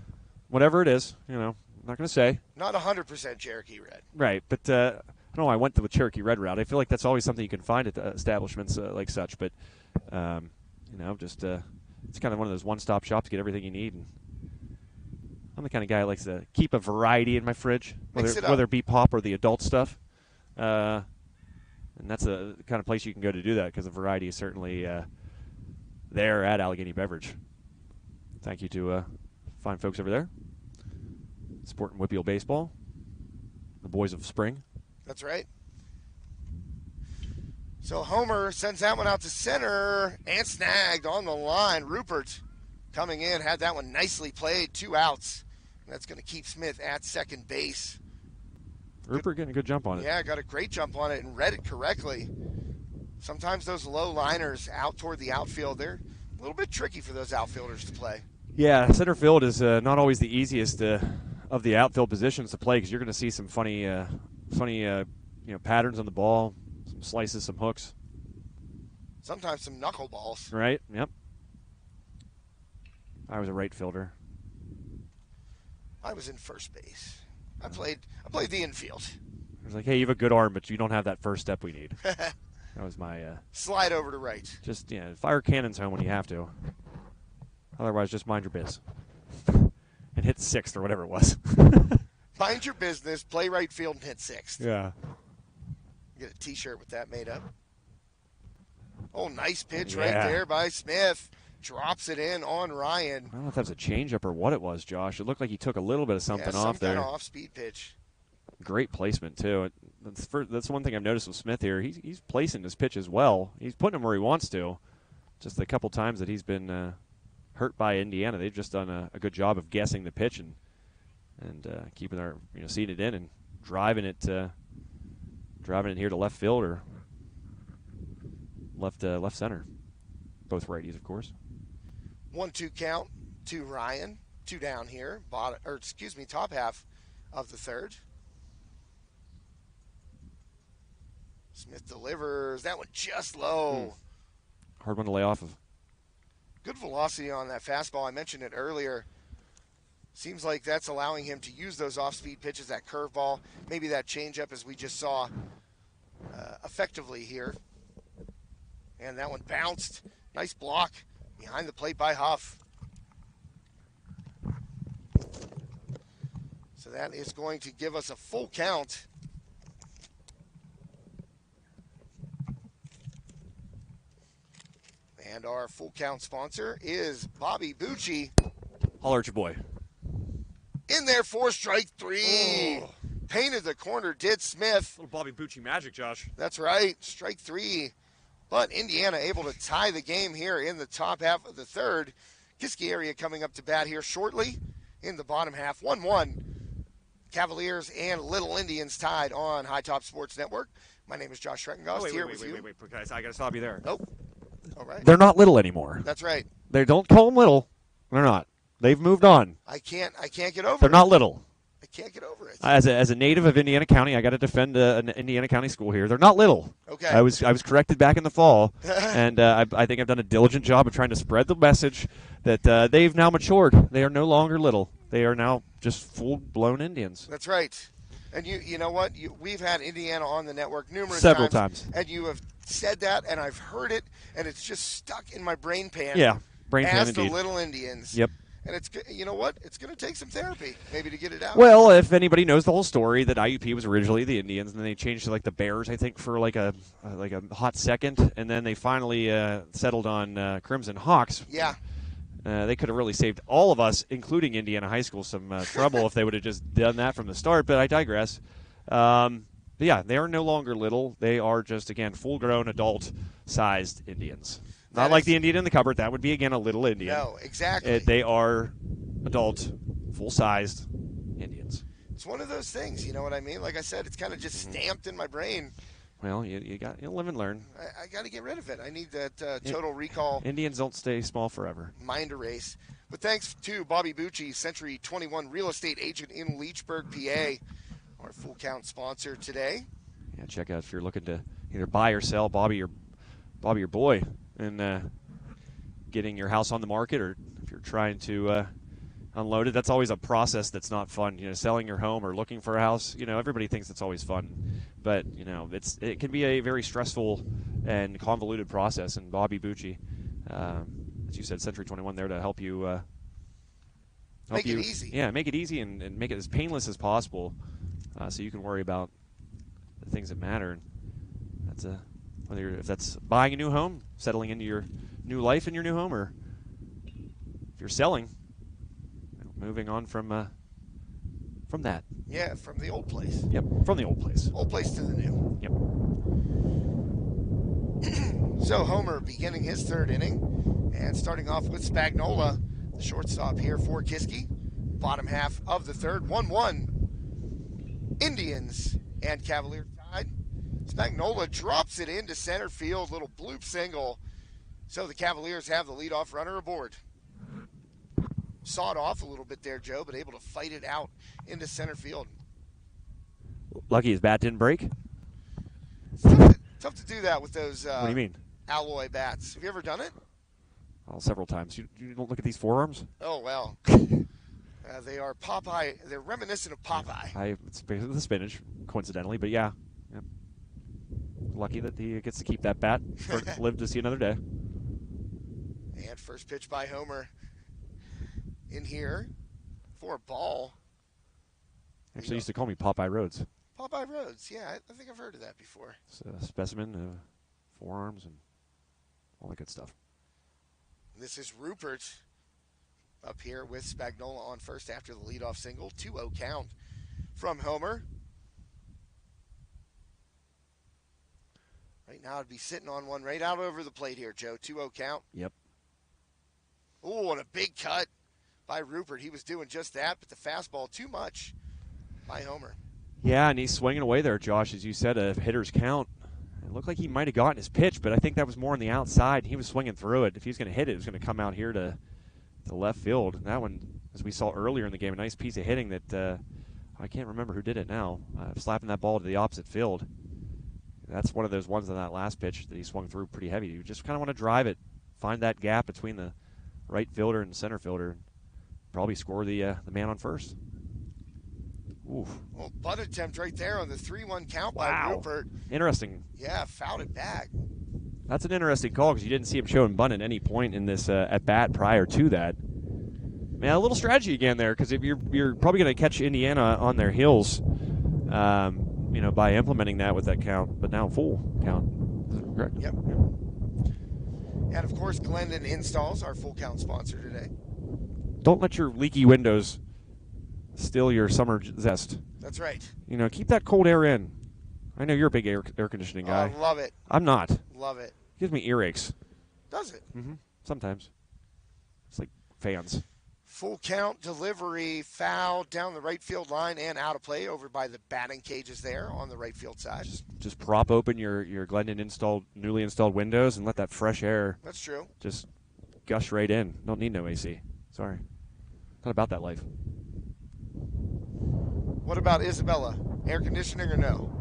Whatever it is, I'm not going to say. Not 100% Cherokee Red. Right, but I don't know. I went the Cherokee Red route. I feel like that's always something you can find at establishments like such. But just it's kind of one of those one-stop shops to get everything you need. And I'm the kind of guy that likes to keep a variety in my fridge, whether it be pop or the adult stuff. And that's the kind of place you can go to do that, because the variety is certainly there at Allegheny Beverage. Thank you to fine folks over there. Supporting WPIAL baseball. The boys of spring. That's right. So Homer sends that one out to center and snagged on the line. Rupert coming in, had that one nicely played, 2 outs. And that's going to keep Smith at second base. Rupert getting a good jump on it. Yeah, got a great jump on it and read it correctly. Sometimes those low liners out toward the outfield, they're a little bit tricky for those outfielders to play. Yeah, center field is not always the easiest of the outfield positions to play, because you're going to see some funny patterns on the ball, some slices, some hooks. Sometimes some knuckleballs. Right, yep. I was a right fielder. I was in first base. I played the infield. I was like, hey, you have a good arm, but you don't have that first step we need. That was my... slide over to right. Just, fire cannons home when you have to. Otherwise, just mind your biz. And hit sixth or whatever it was. Mind your business, play right field, and hit sixth. Yeah. Get a T-shirt with that made up. Oh, nice pitch right Yeah. there by Smith. Drops it in on Ryan. I don't know if that was a changeup or what it was, Josh. It looked like he took a little bit of something some off there. kind of off-speed pitch. Great placement, too. That's one thing I've noticed with Smith here. He's placing his pitches well. He's putting them where he wants to. Just a couple times that he's been hurt by Indiana, they've just done a good job of guessing the pitch and keeping our seeing it in and driving it here to left field or left center. Both righties, of course. 1-2 count to Ryan. 2 down here. Top half of the third. Smith delivers. That one just low. Hard one to lay off of. Good velocity on that fastball. I mentioned it earlier. Seems like that's allowing him to use those off-speed pitches, that curveball, maybe that changeup as we just saw effectively here. And that one bounced. Nice block behind the plate by Huff. So that is going to give us a full count. And our full count sponsor is Bobby Bucci. Holler at your boy. In there for strike 3. Oh. Painted the corner, did Smith. Little Bobby Bucci magic, Josh. That's right, strike 3. But Indiana able to tie the game here in the top half of the third. Kiski area coming up to bat here shortly in the bottom half. 1-1. Cavaliers and Little Indians tied on High Top Sports Network. My name is Josh Schreckengast here with you. Wait, guys, I got to stop you there. Nope. All right. They're not little anymore. That's right. They don't call them little. They're not. They've moved on. I can't get over it. They're not little. I can't get over it. As a native of Indiana County, I got to defend an Indiana County school here. They're not little. Okay. I was corrected back in the fall, and I think I've done a diligent job of trying to spread the message that they've now matured. They are no longer little. They are now just full-blown Indians. That's right. And you know what? We've had Indiana on the network several times. And you have said that, and I've heard it, and it's just stuck in my brain pan. Yeah, brain pan as indeed. the Little Indians. Yep. And it's, you know what? It's going to take some therapy, maybe, to get it out. Well, if anybody knows the whole story, that IUP was originally the Indians, and then they changed to like the Bears, I think, for like a hot second, and then they finally settled on Crimson Hawks. Yeah. They could have really saved all of us, including Indiana High School, some trouble if they would have just done that from the start. But I digress. But yeah, they are no longer little. They are just, again, full-grown, adult-sized Indians. Not like the Indian in the cupboard. That would be, again, a little Indian. No, exactly. They are adult, full-sized Indians. It's one of those things, you know what I mean? Like I said, it's kind of just stamped in my brain. Well, you live and learn. I got to get rid of it. I need that total recall. Indians don't stay small forever. Mind erase. But thanks to Bobby Bucci, Century 21 real estate agent in Leechburg, PA, our full count sponsor today. Yeah, check out if you're looking to either buy or sell Bobby your boy, and getting your house on the market, or if you're trying to unload it. That's always a process that's not fun. Selling your home or looking for a house. Everybody thinks it's always fun, but it can be a very stressful and convoluted process. And Bobby Bucci, as you said, Century 21 there to help you. Make it easy. Yeah, make it easy and make it as painless as possible, so you can worry about the things that matter. And that's if that's buying a new home, settling into your new life in your new home, or if you're selling, moving on from that. Yeah, from the old place. Yep, from the old place. Old place to the new. Yep. So Homer beginning his third inning, and starting off with Spagnola, the shortstop here for Kiski. Bottom half of the third, 1-1. Indians and Cavaliers tied. Spagnola drops it into center field, little bloop single. So the Cavaliers have the leadoff runner aboard. Sawed off a little bit there, Joe, but able to fight it out into center field. Lucky his bat didn't break. It's tough to do that with those What do you mean? alloy bats. Have you ever done it? Well, several times. You don't look at these forearms? Oh, well. They are Popeye. They're reminiscent of Popeye. It's basically the spinach, coincidentally, but yeah. Yep. Lucky that he gets to keep that bat for live to see another day. And first pitch by Homer in here for a ball. Actually, used to call me Popeye Rhodes. Popeye Rhodes, yeah, I think I've heard of that before. It's a specimen of forearms and all that good stuff. This is Rupert up here with Spagnola on first after the leadoff single. 2-0 count from Homer. Right now, I'd be sitting on one right out over the plate here, Joe. 2-0 count. Yep. Oh, and a big cut by Rupert. He was doing just that, but the fastball too much by Homer. Yeah, and he's swinging away there, Josh, as you said, a hitter's count. It looked like he might have gotten his pitch, but I think that was more on the outside. He was swinging through it. If he was going to hit it, it was going to come out here to left field. That one, as we saw earlier in the game, a nice piece of hitting that I can't remember who did it now, slapping that ball to the opposite field. That's one of those ones on that last pitch that he swung through pretty heavy. You just kind of want to drive it, find that gap between the right fielder and center fielder, probably score the man on first. Oof. Well, bunt attempt right there on the 3-1 count by Wow. Rupert. Interesting. Yeah, fouled it back. That's an interesting call because you didn't see him show him bunt at any point in this at-bat prior to that. Man, a little strategy again there because if you're probably going to catch Indiana on their heels, by implementing that with that count, but now full count. Is that correct? Yep. And, of course, Glendon Installs, our full count sponsor today. Don't let your leaky windows steal your summer zest. That's right. Keep that cold air in. I know you're a big air conditioning guy. Oh, love it. I'm not. Love it. Gives me earaches. Does it? Mm-hmm. Sometimes. It's like fans. Full count delivery, foul down the right field line and out of play over by the batting cages there on the right field side. Just prop open your Glendon newly installed windows and let that fresh air. That's true. Just gush right in. Don't need no AC. Sorry. Not about that life. What about Isabella? Air conditioning or no?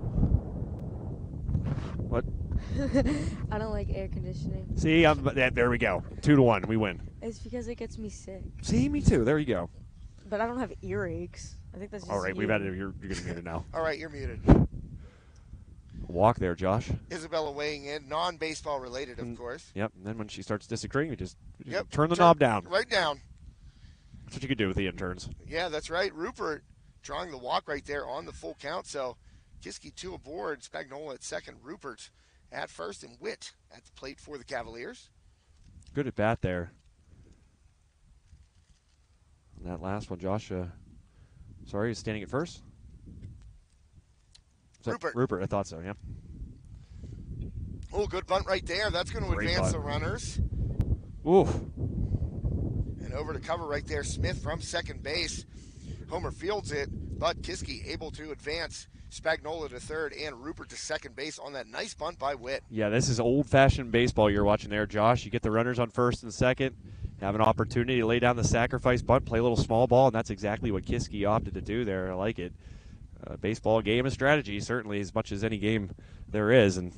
What? I don't like air conditioning. See, there we go. 2-1. We win. It's because it gets me sick. See, me too. There you go. But I don't have earaches. I think that's just All right, you. we've had it. You're getting muted now. All right, you're muted. Walk there, Josh. Isabella weighing in, non-baseball related, of course. Yep, and then when she starts disagreeing, you just Yep. turn the knob down. Right down. That's what you could do with the interns. Yeah, that's right. Rupert drawing the walk right there on the full count. So Kiski 2 aboard, Spagnola at second, Rupert at first, and Witt at the plate for the Cavaliers. Good at bat there. And that last one, Josh, sorry, he's standing at first? Rupert, I thought so, yeah. Oh, good bunt right there. That's going to Great advance bunt. the runners. Oof. And over to cover right there, Smith from second base. Homer fields it, but Kiski able to advance Spagnola to third and Rupert to second base on that nice bunt by Witt. Yeah, this is old-fashioned baseball you're watching there, Josh. You get the runners on first and second, have an opportunity to lay down the sacrifice bunt, play a little small ball, and that's exactly what Kiski opted to do there. I like it. Baseball game of strategy, certainly, as much as any game there is, and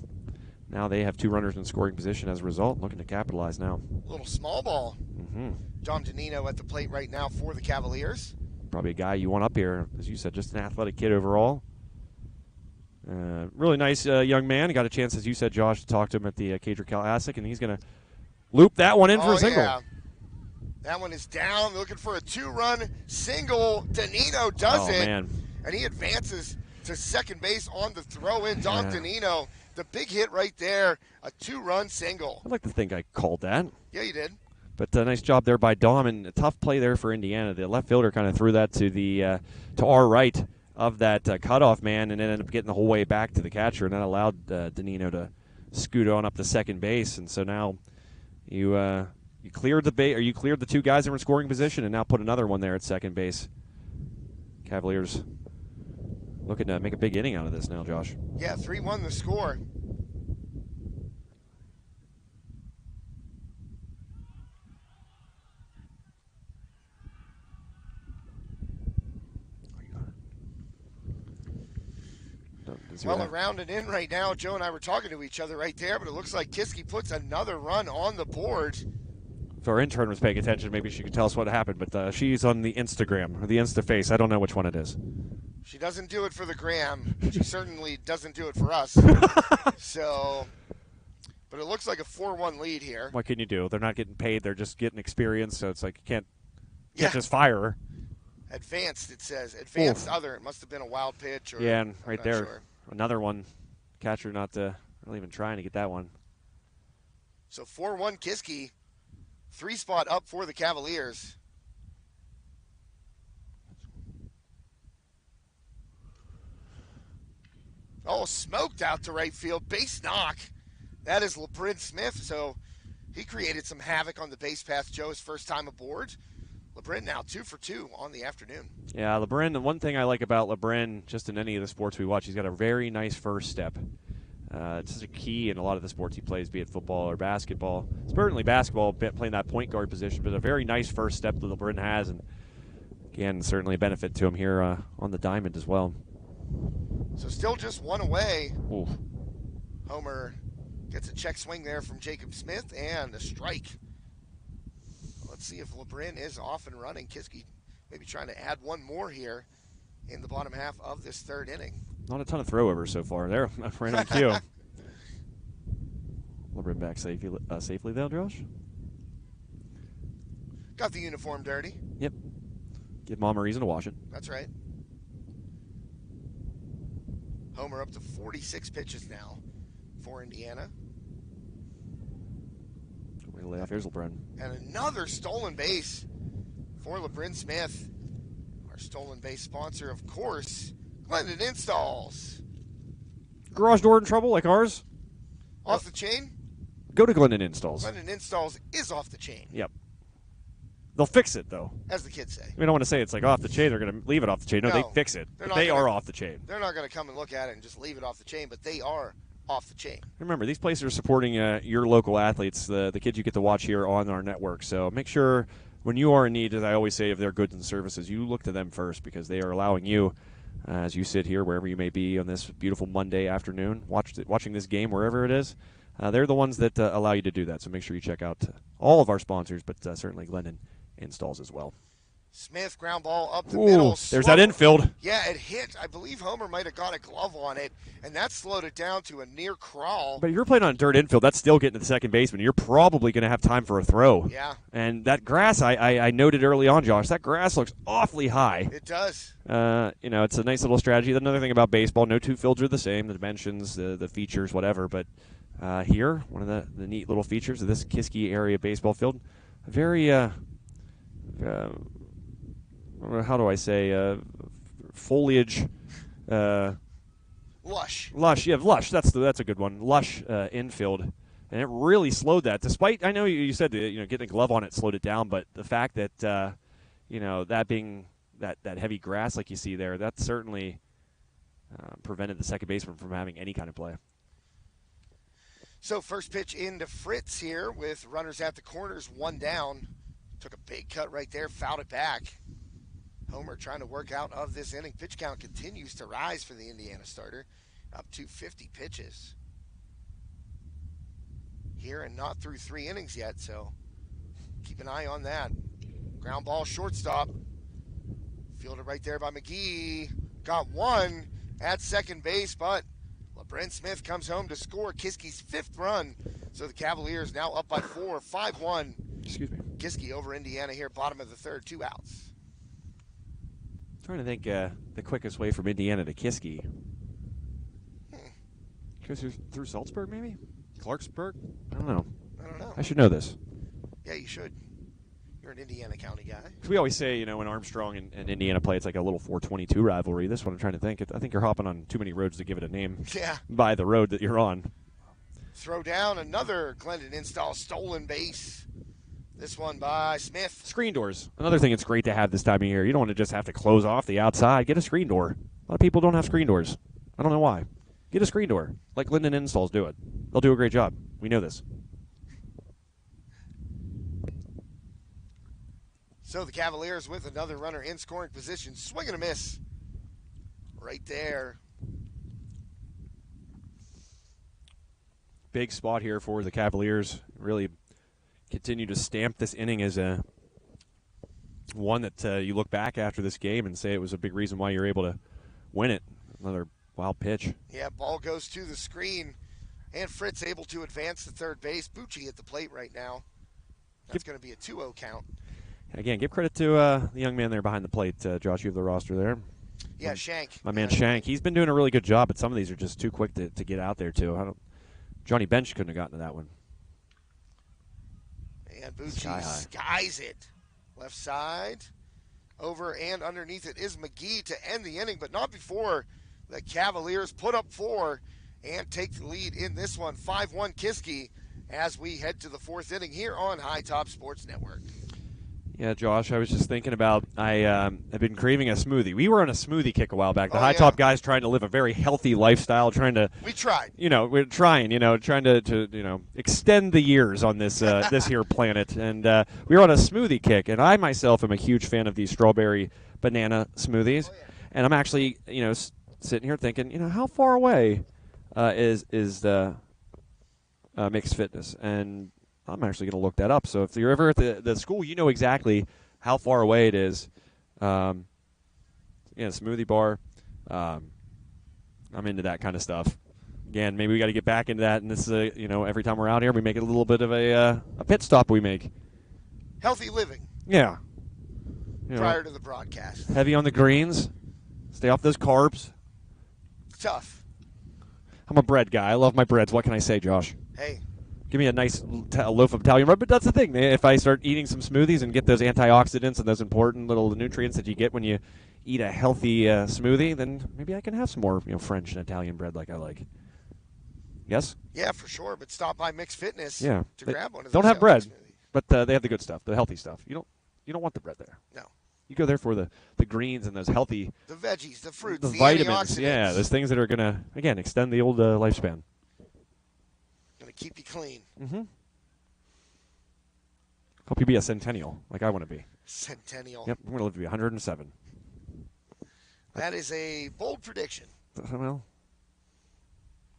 now they have 2 runners in scoring position as a result, looking to capitalize now. A little small ball. Mm-hmm. John Danino at the plate right now for the Cavaliers. Probably a guy you want up here, as you said, just an athletic kid overall. Really nice young man. Got a chance, as you said, Josh, to talk to him at the Cadre Classic, and he's going to loop that one in for a single. Yeah. That one is down, looking for a 2-run single. Danino does it, Man. and he advances to second base on the throw-in. Don Danino, the big hit right there, a 2-run single. I'd like to think I called that. Yeah, you did. But nice job there by Dom, and a tough play there for Indiana. The left fielder kind of threw that to our right of that cutoff man, and ended up getting the whole way back to the catcher, and that allowed Danino to scoot on up to second base. And so now you cleared the 2 guys that were in scoring position, and now put another one there at second base. Cavaliers looking to make a big inning out of this now, Josh. Yeah, 3-1 the score. Well, around and in right now, Joe and I were talking to each other right there, but it looks like Kiski puts another run on the board. If our intern was paying attention, maybe she could tell us what happened, but she's on the Instagram, or the Instaface. I don't know which one it is. She doesn't do it for the gram. She certainly doesn't do it for us. But it looks like a 4-1 lead here. What can you do? They're not getting paid. They're just getting experience, so it's like you can't just fire her. Advanced, it says. Advanced other. It must have been a wild pitch. Or, yeah, and right there, sure. another one. Catcher not really even trying to get that one. So 4-1 Kiski, 3-spot up for the Cavaliers. Oh, smoked out to right field. Base knock. That is LeBrin Smith. So he created some havoc on the base path. Joe's first time aboard. LeBrin now 2 for 2 on the afternoon. Yeah, LeBrin, the one thing I like about LeBrin, just in any of the sports we watch, he's got a very nice first step. It's such a key in a lot of the sports he plays, be it football or basketball. Certainly basketball, playing that point guard position, but a very nice first step that LeBrin has, and again, certainly a benefit to him here on the diamond as well. So still just one away. Oof. Homer gets a check swing there from Jacob Smith and a strike. Let's see if LeBrin is off and running. Kiski maybe trying to add one more here in the bottom half of this third inning. Not a ton of throwovers so far. There, right on cue. LeBrin back safely though, Josh. Got the uniform dirty. Yep. Give Mom a reason to wash it. That's right. Homer up to 46 pitches now for Indiana. Way to lay off. Here's LeBrin. And another stolen base for LeBrin Smith. Our stolen base sponsor, of course, Glendon Installs. Garage door in trouble like ours? Off the chain? Go to Glendon Installs. Glendon Installs is off the chain. Yep. They'll fix it, though. As the kids say. We don't want to say it's like off the chain. They're going to leave it off the chain. No, No, they fix it. They are off the chain. They're not going to come and look at it and just leave it off the chain, but they are off the chain. Remember, these places are supporting your local athletes, the kids you get to watch here on our network. So make sure when you are in need, as I always say, of their goods and services, you look to them first because they are allowing you, as you sit here, wherever you may be on this beautiful Monday afternoon, watching this game, wherever it is, they're the ones that allow you to do that. So make sure you check out all of our sponsors, but certainly Glendon Installs as well. Smith, ground ball up the middle. There's that infield. Yeah, it hit. I believe Homer might have got a glove on it, and that slowed it down to a near crawl. But you're playing on dirt infield. That's still getting to the second baseman. You're probably going to have time for a throw. Yeah. And that grass, I noted early on, Josh, that grass looks awfully high. It does. It's a nice little strategy. Another thing about baseball, no two fields are the same, the dimensions, the features, whatever. But here, one of the neat little features of this Kiski area baseball field, a very how do I say, foliage, lush. Yeah, lush. That's a good one. Lush infield, and it really slowed that. Despite, I know you said getting a glove on it slowed it down, but the fact that that being that heavy grass like you see there, that certainly prevented the second baseman from having any kind of play. So first pitch into Fritz here with runners at the corners, one down. Took a big cut right there, fouled it back. Homer trying to work out of this inning. Pitch count continues to rise for the Indiana starter, up to 50 pitches. Here and not through 3 innings yet, so keep an eye on that. Ground ball, shortstop. Fielded right there by McGee. Got one at second base, but LeBrin Smith comes home to score Kiski's 5th run. So the Cavaliers now up by 4, 5-1. Excuse me. Kiski over Indiana here, bottom of the third, 2 outs. Trying to think the quickest way from Indiana to Kiski. Goes through Salzburg, maybe? Clarksburg? I don't know. I should know this. Yeah, you should. You're an Indiana County guy. We always say, when Armstrong and Indiana play, it's like a little 422 rivalry. This one I'm trying to think. I think you're hopping on too many roads to give it a name. Yeah. By the road that you're on. Throw down another Glendon Install stolen base. This one by Smith. Screen doors. Another thing it's great to have this time of year. You don't want to just have to close off the outside. Get a screen door. A lot of people don't have screen doors. I don't know why. Get a screen door. Like Glendon Installs do it. They'll do a great job. We know this. So the Cavaliers with another runner in scoring position. Swing and a miss. Right there. Big spot here for the Cavaliers. Really continue to stamp this inning as one that you look back after this game and say it was a big reason why you're able to win it. Another wild pitch. Yeah, ball goes to the screen, and Fritz able to advance to third base. Bucci at the plate right now. That's going to be a 2-0 count. Again, give credit to the young man there behind the plate. Josh, you have the roster there. Yeah, Shank. My man Shank. He's been doing a really good job, but some of these are just too quick to get out there, too. Johnny Bench couldn't have gotten to that one. And Sky Bucci high. skies it. Left side. Over and underneath it is McGee to end the inning, but not before the Cavaliers put up 4 and take the lead in this one. 5-1 Kiski as we head to the 4th inning here on High Top Sports Network. Yeah, Josh, I was just thinking about I've been craving a smoothie. We were on a smoothie kick a while back. The Oh, High yeah. Top guys trying to live a very healthy lifestyle, trying to We tried. we're trying to extend the years on this this here planet, and we were on a smoothie kick. And I myself am a huge fan of these strawberry banana smoothies, and I'm actually sitting here thinking, how far away is the Mixed Fitness, and I'm actually going to look that up. So if you're ever at the school, you know exactly how far away it is. Smoothie bar. I'm into that kind of stuff. Again, maybe we got to get back into that. And this is every time we're out here, we make it a little bit of a pit stop. We make Healthy living yeah. prior to the broadcast. Heavy on the greens. Stay off those carbs. Tough. I'm a bread guy. I love my breads. What can I say, Josh? Hey, Give me a nice loaf of Italian bread. But that's the thing. If I start eating some smoothies and get those antioxidants and those important little nutrients that you get when you eat a healthy smoothie, then maybe I can have some more French and Italian bread like I like. Yes? yeah, for sure. But stop by Mixed Fitness Yeah. to They grab one of those. don't have healthy bread, smoothies. but they have the good stuff, the healthy stuff. You don't want the bread there. No. You go there for the greens and those healthy, The veggies, the fruits, the the vitamins. antioxidants. Yeah, those things that are going to, again, extend the old lifespan. Going to keep you clean. Mm-hmm. Hope you be a centennial like I want to be. Centennial. Yep, I'm going to live to be 107. That is a bold prediction. Well,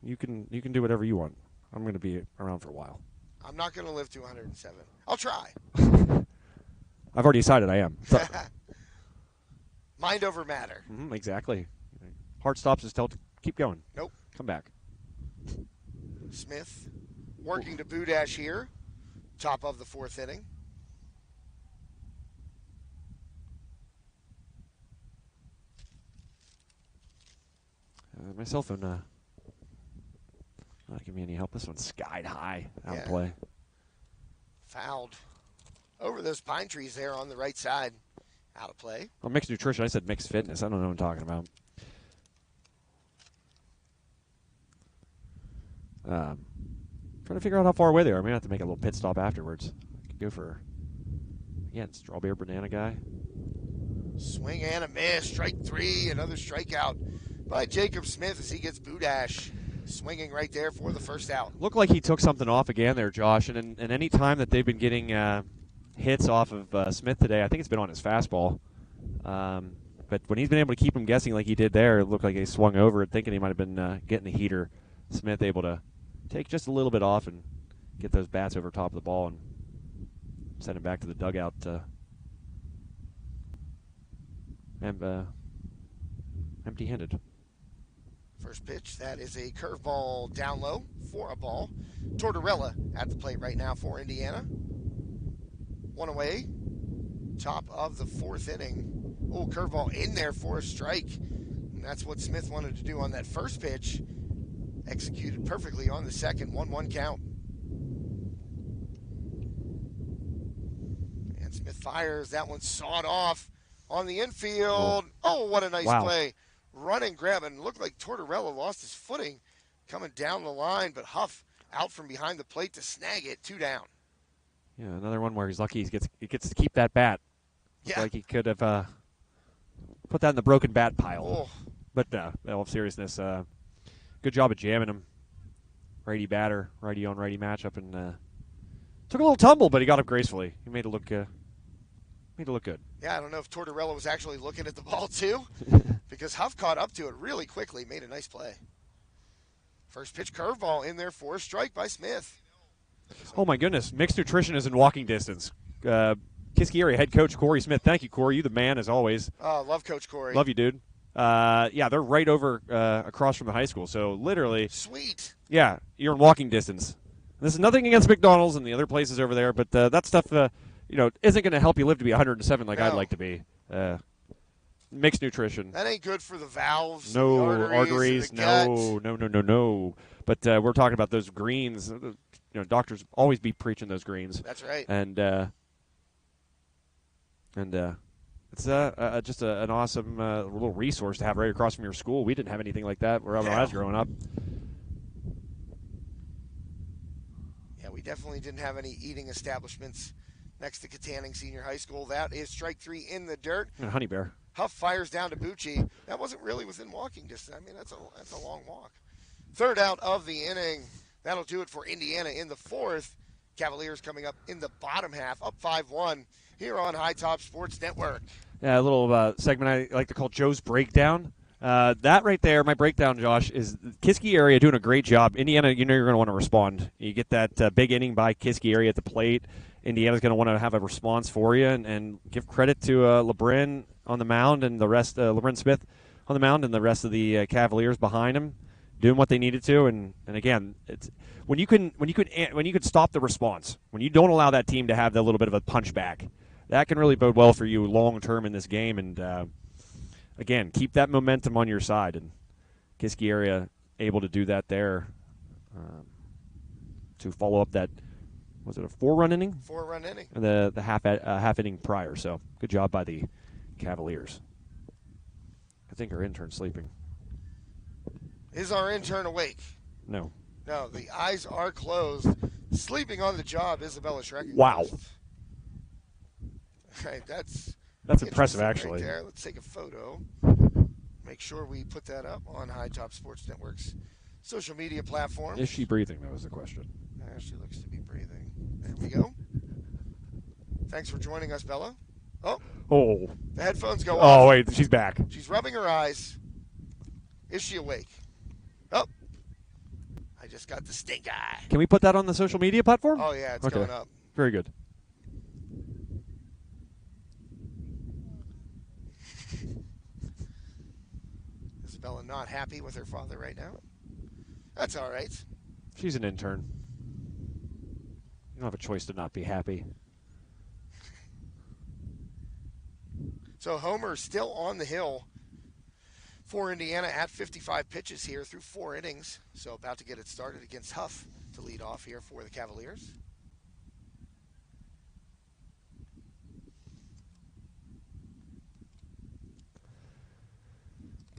you can do whatever you want. I'm going to be around for a while. I'm not going to live to 107. I'll try. I've already decided I am. So, Mind over matter. exactly. Heart stops is told to keep going. Nope. Come back. Smith working to Budash here. Top of the 4th inning. My cell phone not giving me any help. This one's skied high out of Yeah. play. Fouled over those pine trees there on the right side. Out of play. Oh, mixed nutrition. I said mixed fitness. I don't know what I'm talking about. Trying to figure out how far away they are. I may have to make a little pit stop afterwards. I could go for, again, strawberry banana guy. Swing and a miss. Strike 3. Another strikeout by Jacob Smith as he gets Budash swinging right there for the first out. Looked like he took something off again there, Josh. And any time that they've been getting hits off of Smith today, I think it's been on his fastball. But when he's been able to keep him guessing like he did there, it looked like he swung over it, thinking he might have been getting the heater. Smith able to take just a little bit off and get those bats over top of the ball and send him back to the dugout empty-handed. First pitch, that is a curveball down low for a ball. Tortorella at the plate right now for Indiana. One away. Top of the 4th inning. Oh, curveball in there for a strike. And that's what Smith wanted to do on that first pitch. Executed perfectly on the second. 1-1 count. And Smith fires. That one sawed off on the infield. Oh, what a nice play. Run and grab, and looked like Tortorella lost his footing coming down the line, but Huff out from behind the plate to snag it. 2 down. Yeah, another one where he's lucky he gets to keep that bat. Yeah. Like he could have put that in the broken bat pile. Oh. But all seriousness, good job of jamming him. Righty batter, righty on righty matchup, and took a little tumble, but he got up gracefully. He made it look good. Yeah, I don't know if Tortorella was actually looking at the ball too, because Huff caught up to it really quickly, made a nice play. First pitch curveball in there for a strike by Smith. Oh my goodness, Mixed Nutrition is in walking distance. Kiski area head coach Corey Smith. Thank you, Corey. You the man as always. Love Coach Corey. Love you, dude. Yeah, they're right over across from the high school. So literally, Sweet. yeah, you're in walking distance. This is nothing against McDonald's and the other places over there, but that stuff, isn't going to help you live to be 107 like I'd No. like to be. Mixed nutrition. That ain't good for the valves. No the arteries. and the gut. No. But we're talking about those greens. doctors always be preaching those greens. That's right. And it's just an awesome little resource to have right across from your school. We didn't have anything like that where I was growing up. Yeah, we definitely didn't have any eating establishments next to Katanning Senior High School. That is strike 3 in the dirt. And Honey Bear. Huff fires down to Bucci. That wasn't really within walking distance. I mean, that's a long walk. Third out of the inning. That'll do it for Indiana in the fourth. Cavaliers coming up in the bottom half, up 5-1 here on High Top Sports Network. Yeah, a little segment I like to call Joe's Breakdown. That right there, my breakdown, Josh, is the Kiski area doing a great job. Indiana, you're going to want to respond. You get that big inning by Kiski area at the plate. Indiana's going to want to have a response for you and give credit to LeBrin on the mound and the rest, LeBrin Smith on the mound and the rest of the Cavaliers behind him, doing what they needed to. And again, it's when you could stop the response, when you don't allow that team to have that little bit of a punch back, that can really bode well for you long term in this game. And again, keep that momentum on your side. And Kiski area able to do that there to follow up that. Was it a 4-run inning? 4-run inning. And the half inning prior. So good job by the Cavaliers. I think our intern's sleeping. Is our intern awake? No. No, the eyes are closed. Sleeping on the job, Isabella Schreck. Wow. Right, that's impressive, actually. Right there. Let's take a photo. Make sure we put that up on High Top Sports Network's social media platform. Is she breathing? That was the question. She looks to be breathing. There we go. Thanks for joining us, Bella. Oh. The headphones go off. Oh, wait, she's back. She's rubbing her eyes. Is she awake? Oh. I just got the stink eye. Can we put that on the social media platform? Oh, yeah, it's going up. Very good. Isabella not happy with her father right now. That's all right. She's an intern. You don't have a choice to not be happy. So Homer still on the hill for Indiana at 55 pitches here through 4 innings. So about to get it started against Huff to lead off here for the Cavaliers.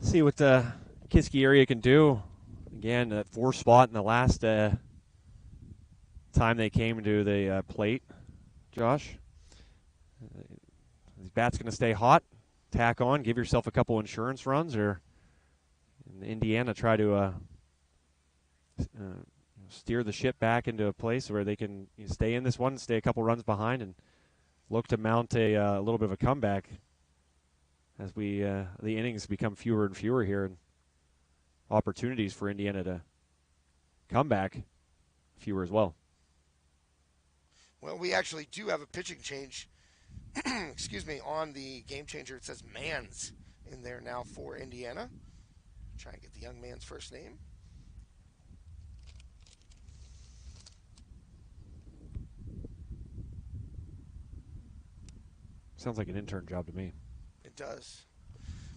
See what the Kiski area can do. Again, that 4 spot in the last time they came to the plate, Josh. The bat's going to stay hot. Tack on, give yourself a couple insurance runs, or in Indiana try to steer the ship back into a place where they can stay in this one, stay a couple runs behind, and look to mount a little bit of a comeback as the innings become fewer and fewer here, and opportunities for Indiana to come back fewer as well. Well, we actually do have a pitching change, excuse me, on the game changer. It says Mans in there now for Indiana. Try and get the young man's first name. Sounds like an intern job to me. It does.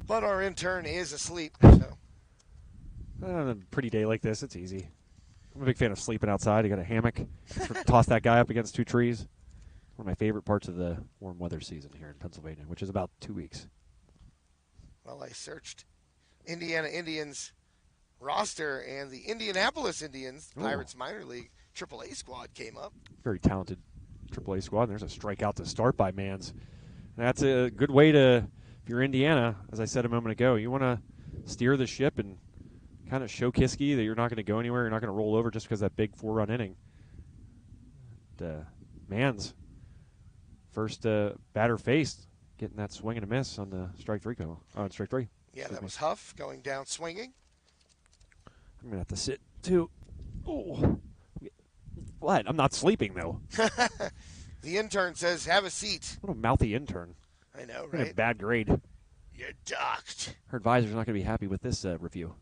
But our intern is asleep, so. On a pretty day like this, it's easy. I'm a big fan of sleeping outside. I got a hammock. Toss that guy up against 2 trees. One of my favorite parts of the warm weather season here in Pennsylvania, which is about 2 weeks. Well, I searched Indiana Indians roster, and the Indianapolis Indians, Pirates minor league AAA squad came up. Very talented AAA squad. There's a strikeout to start by Mans. And that's a good way to, if you're Indiana, as I said a moment ago, you want to steer the ship and kind of show Kiski that you're not going to go anywhere. You're not going to roll over just because that big 4-run inning. Mans, first batter faced, getting that swing and a miss on the strike 3 go. On strike 3. Yeah, that was Huff going down swinging. I'm going to have to sit too. Oh, what? I'm not sleeping though. The intern says, "Have a seat." What a mouthy intern. I know, What a right? bad grade. You're ducked. Her advisor's not going to be happy with this review.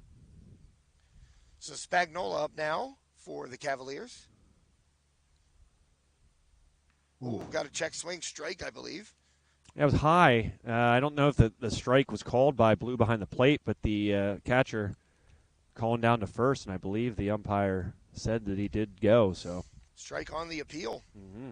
So Spagnola up now for the Cavaliers. Ooh, got a check swing strike, I believe. That was high. I don't know if the strike was called by Blue behind the plate, but the catcher calling down to first, and I believe the umpire said that he did go. So Strike on the appeal. Mm-hmm.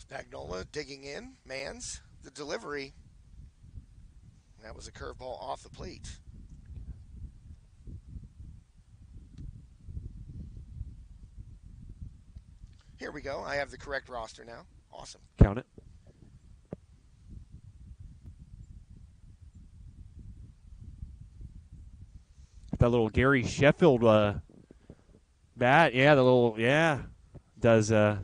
Spagnola digging in. Mans the delivery. That was a curveball off the plate. Here we go. I have the correct roster now. Awesome. Count it. That little Gary Sheffield bat. Yeah, does Spagnola.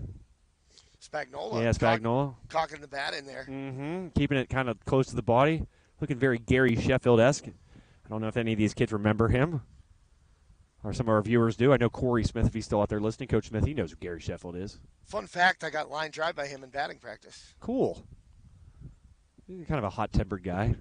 Spagnola. Cocking the bat in there. Mm-hmm. Keeping it kind of close to the body. Looking very Gary Sheffield-esque. I don't know if any of these kids remember him, or some of our viewers do. I know Corey Smith, if he's still out there listening. Coach Smith, he knows who Gary Sheffield is. Fun fact, I got line drive by him in batting practice. Cool. He's kind of a hot-tempered guy.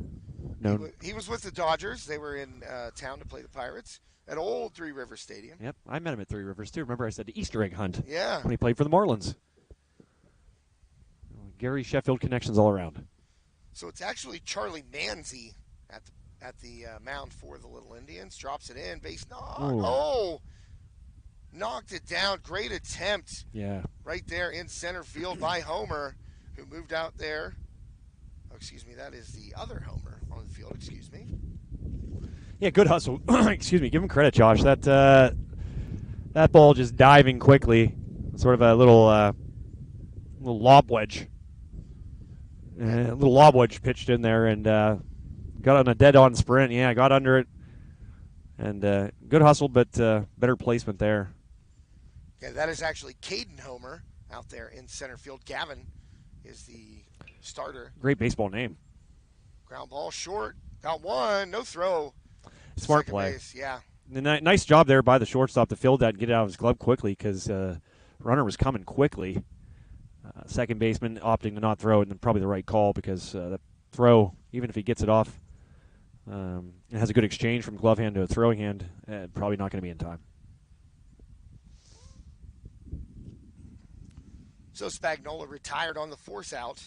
He was with the Dodgers. They were in town to play the Pirates at old Three Rivers Stadium. Yep, I met him at Three Rivers, too. Remember I said the Easter egg hunt when he played for the Marlins. Gary Sheffield connections all around. So it's actually Charlie Manzi at the mound for the Little Indians. Drops it in. Base knock. Oh! Knocked it down. Great attempt. Yeah. Right there in center field by Homer, who moved out there. Oh, excuse me. That is the other Homer on the field. Excuse me. Yeah, good hustle. Excuse me. Give him credit, Josh. That ball just diving quickly. Sort of a little lob wedge. A little lob wedge pitched in there and got on a dead-on sprint. Yeah, got under it. And good hustle, but better placement there. Yeah, that is actually Caden Homer out there in center field. Gavin is the starter. Great baseball name. Ground ball short. Got one. No throw. Smart Second play. Base, yeah. Nice job there by the shortstop to field that and get it out of his glove quickly because runner was coming quickly. Second baseman opting to not throw it, and probably the right call because the throw, even if he gets it off, and has a good exchange from glove hand to a throwing hand, probably not going to be in time. So Spagnola retired on the force out.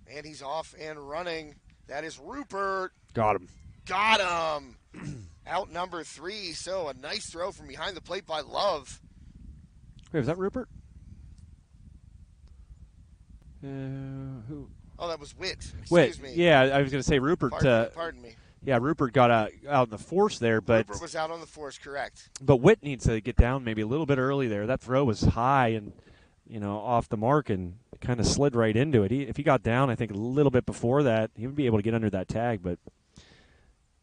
And he's off and running. That is Rupert. Got him. Got him. Out number 3. So a nice throw from behind the plate by Love. Wait, was that Rupert? Who? Oh, that was Witt. Witt. Excuse me. Yeah, I was going to say Rupert. Pardon me. Yeah, Rupert got out in the force there, but Rupert was out on the force, correct. But Witt needs to get down maybe a little bit early there. That throw was high and off the mark and kind of slid right into it. If he got down, I think a little bit before that, he would be able to get under that tag. But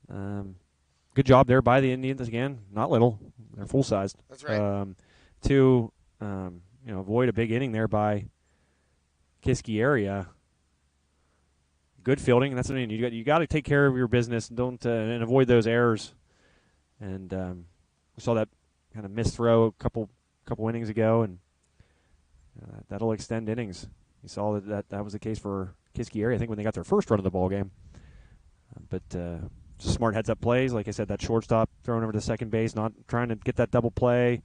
good job there by the Indians again. Not little, they're full sized. That's right. To avoid a big inning there by Kiski area. Good fielding. That's what I mean. You got to take care of your business and don't and avoid those errors. And we saw that kind of missed throw a couple innings ago, and that'll extend innings. You saw that was the case for Kiski area. I think when they got their first run of the ball game. But just smart heads-up plays. Like I said, that shortstop throwing over to second base, not trying to get that double play.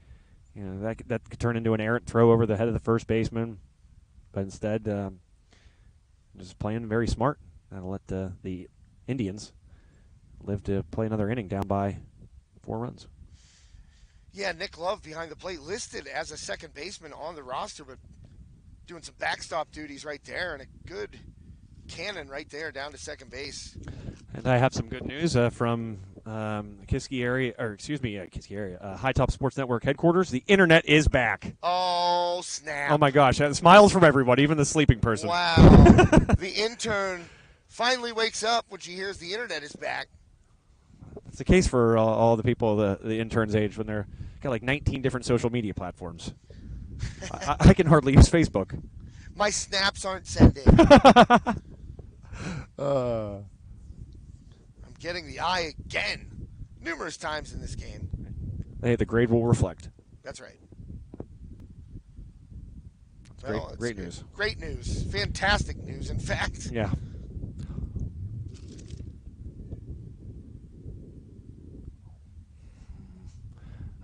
That could turn into an errant throw over the head of the first baseman. But instead, just playing very smart. That'll let the Indians live to play another inning down by 4 runs. Yeah, Nick Love behind the plate listed as a second baseman on the roster, but doing some backstop duties right there and a good cannon right there down to second base. And I have some good news from Kiski area, Kiski area, High Top Sports Network headquarters. The internet is back. Oh, snap. Oh, my gosh. Smiles from everybody, even the sleeping person. Wow. The intern finally wakes up when she hears the internet is back. It's the case for all the people the intern's age when they're got like 19 different social media platforms. I can hardly use Facebook. My snaps aren't sending. I'm getting the eye again, numerous times in this game. Hey, the grade will reflect. That's right. Great news. Great news. Fantastic news, in fact. Yeah.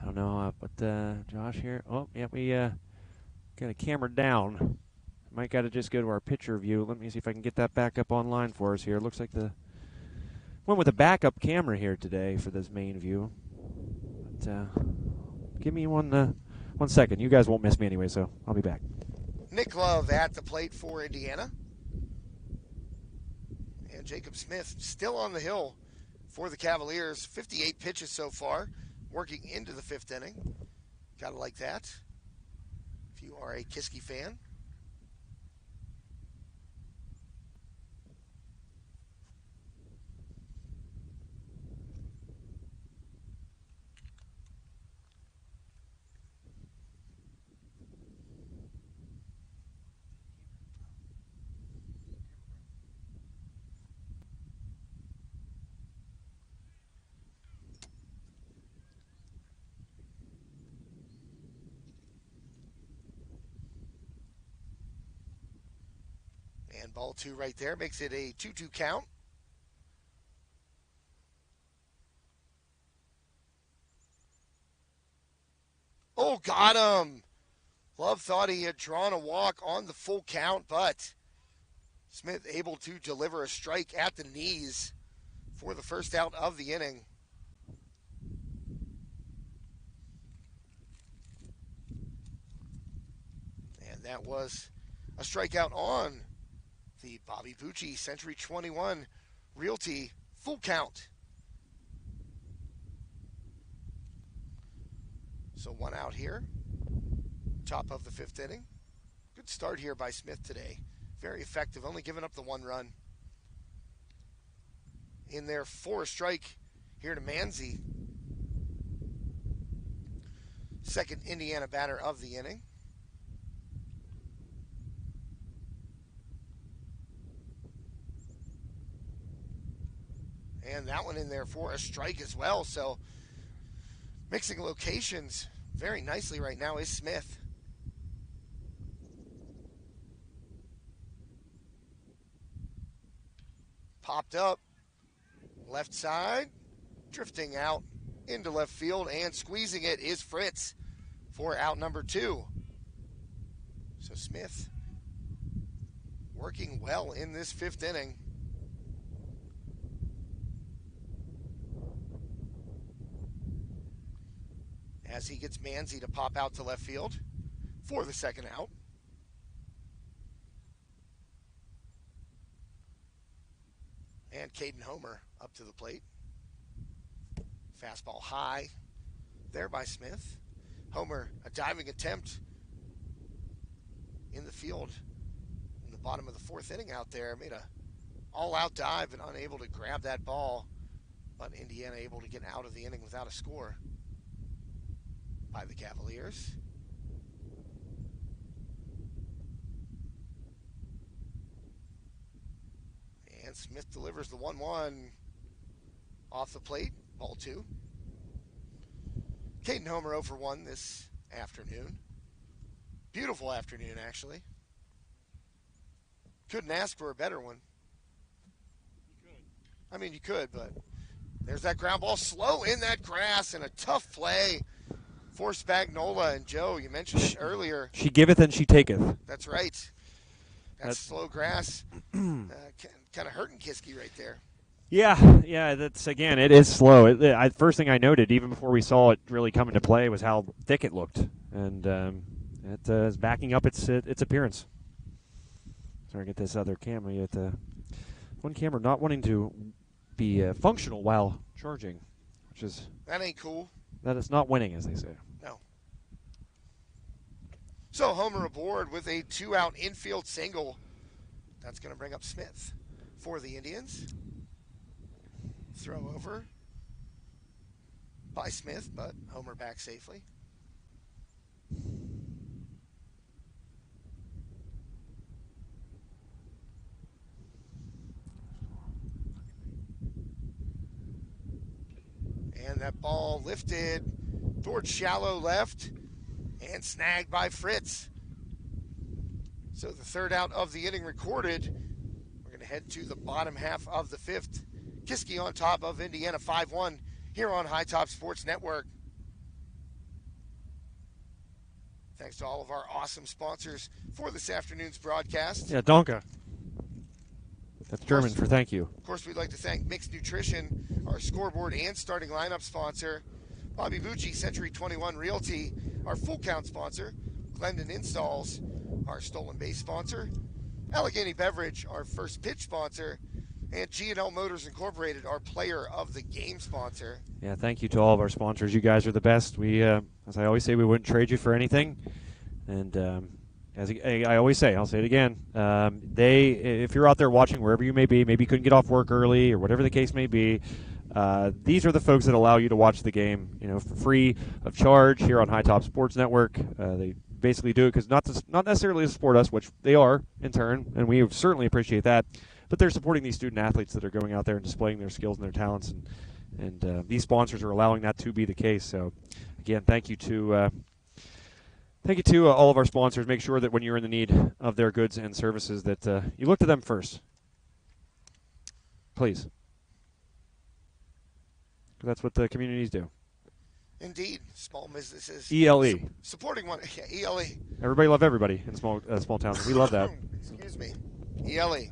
I don't know, but Josh here. Oh, yeah, we got a camera down. Might got to just go to our picture view. Let me see if I can get that back up online for us here. Looks like went with a backup camera here today for this main view. But give me one second. You guys won't miss me anyway, so I'll be back. Nick Love at the plate for Indiana. And Jacob Smith still on the hill for the Cavaliers. 58 pitches so far, working into the 5th inning. Gotta like that if you are a Kiski fan. And ball 2 right there makes it a 2-2 count. Oh, got him. Love thought he had drawn a walk on the full count, but Smith able to deliver a strike at the knees for the first out of the inning. And that was a strikeout on the Bobby Bucci Century 21 Realty full count. So 1 out here, top of the 5th inning. Good start here by Smith today. Very effective, only giving up the 1 run. In there for a strike here to Manzi. Second Indiana batter of the inning. And that one in there for a strike as well. So mixing locations very nicely right now is Smith. Popped up, left side, drifting out into left field, and squeezing it is Fritz for out number 2. So Smith working well in this 5th inning. As he gets Manzi to pop out to left field for the second out. And Caden Homer up to the plate. Fastball high there by Smith. Homer, a diving attempt in the field in the bottom of the 4th inning out there. Made a all-out dive and unable to grab that ball. But Indiana able to get out of the inning without a score by the Cavaliers. And Smith delivers the 1-1 off the plate, ball 2. Caden Homer 0 for 1 this afternoon. Beautiful afternoon, actually. Couldn't ask for a better one. I mean, you could, but there's that ground ball slow in that grass and a tough play for Spagnola. And Joe, you mentioned it earlier. She giveth and she taketh. That's right. That's slow grass. Kind of hurting Kiski right there. Yeah. That's again, it is slow. First thing I noted, even before we saw it really come into play, was how thick it looked, and it is backing up its appearance. Sorry, get this other camera. You have one camera not wanting to be functional while charging, which is that ain't cool. That is not winning, as they say. No. So Homer aboard with a 2-out infield single. That's going to bring up Smith for the Indians. Throw over by Smith, but Homer back safely. And that ball lifted towards shallow left and snagged by Fritz. So the 3rd out of the inning recorded. We're going to head to the bottom half of the 5th. Kiski on top of Indiana 5-1 here on High Top Sports Network. Thanks to all of our awesome sponsors for this afternoon's broadcast. Yeah, Danke. That's German for thank you. Of course, we'd like to thank Mixed Nutrition, our scoreboard and starting lineup sponsor. Bobby Bucci, Century 21 Realty, our full count sponsor. Glendon Installs, our stolen base sponsor. Allegheny Beverage, our first pitch sponsor. And G&L Motors Incorporated, our player of the game sponsor. Yeah, thank you to all of our sponsors. You guys are the best. We, as I always say, we wouldn't trade you for anything. And as I always say, I'll say it again, if you're out there watching wherever you may be, maybe you couldn't get off work early or whatever the case may be, these are the folks that allow you to watch the game, for free of charge here on High Top Sports Network. They basically do it because not necessarily to support us, which they are in turn, and we certainly appreciate that. But they're supporting these student athletes that are going out there and displaying their skills and their talents, and these sponsors are allowing that to be the case. So, again, thank you to all of our sponsors. Make sure that when you're in the need of their goods and services that you look to them first. Please. That's what the communities do. Indeed. Small businesses. ELE. Supporting one. Yeah, ELE. Everybody love everybody in small towns. We love that. Excuse me. ELE.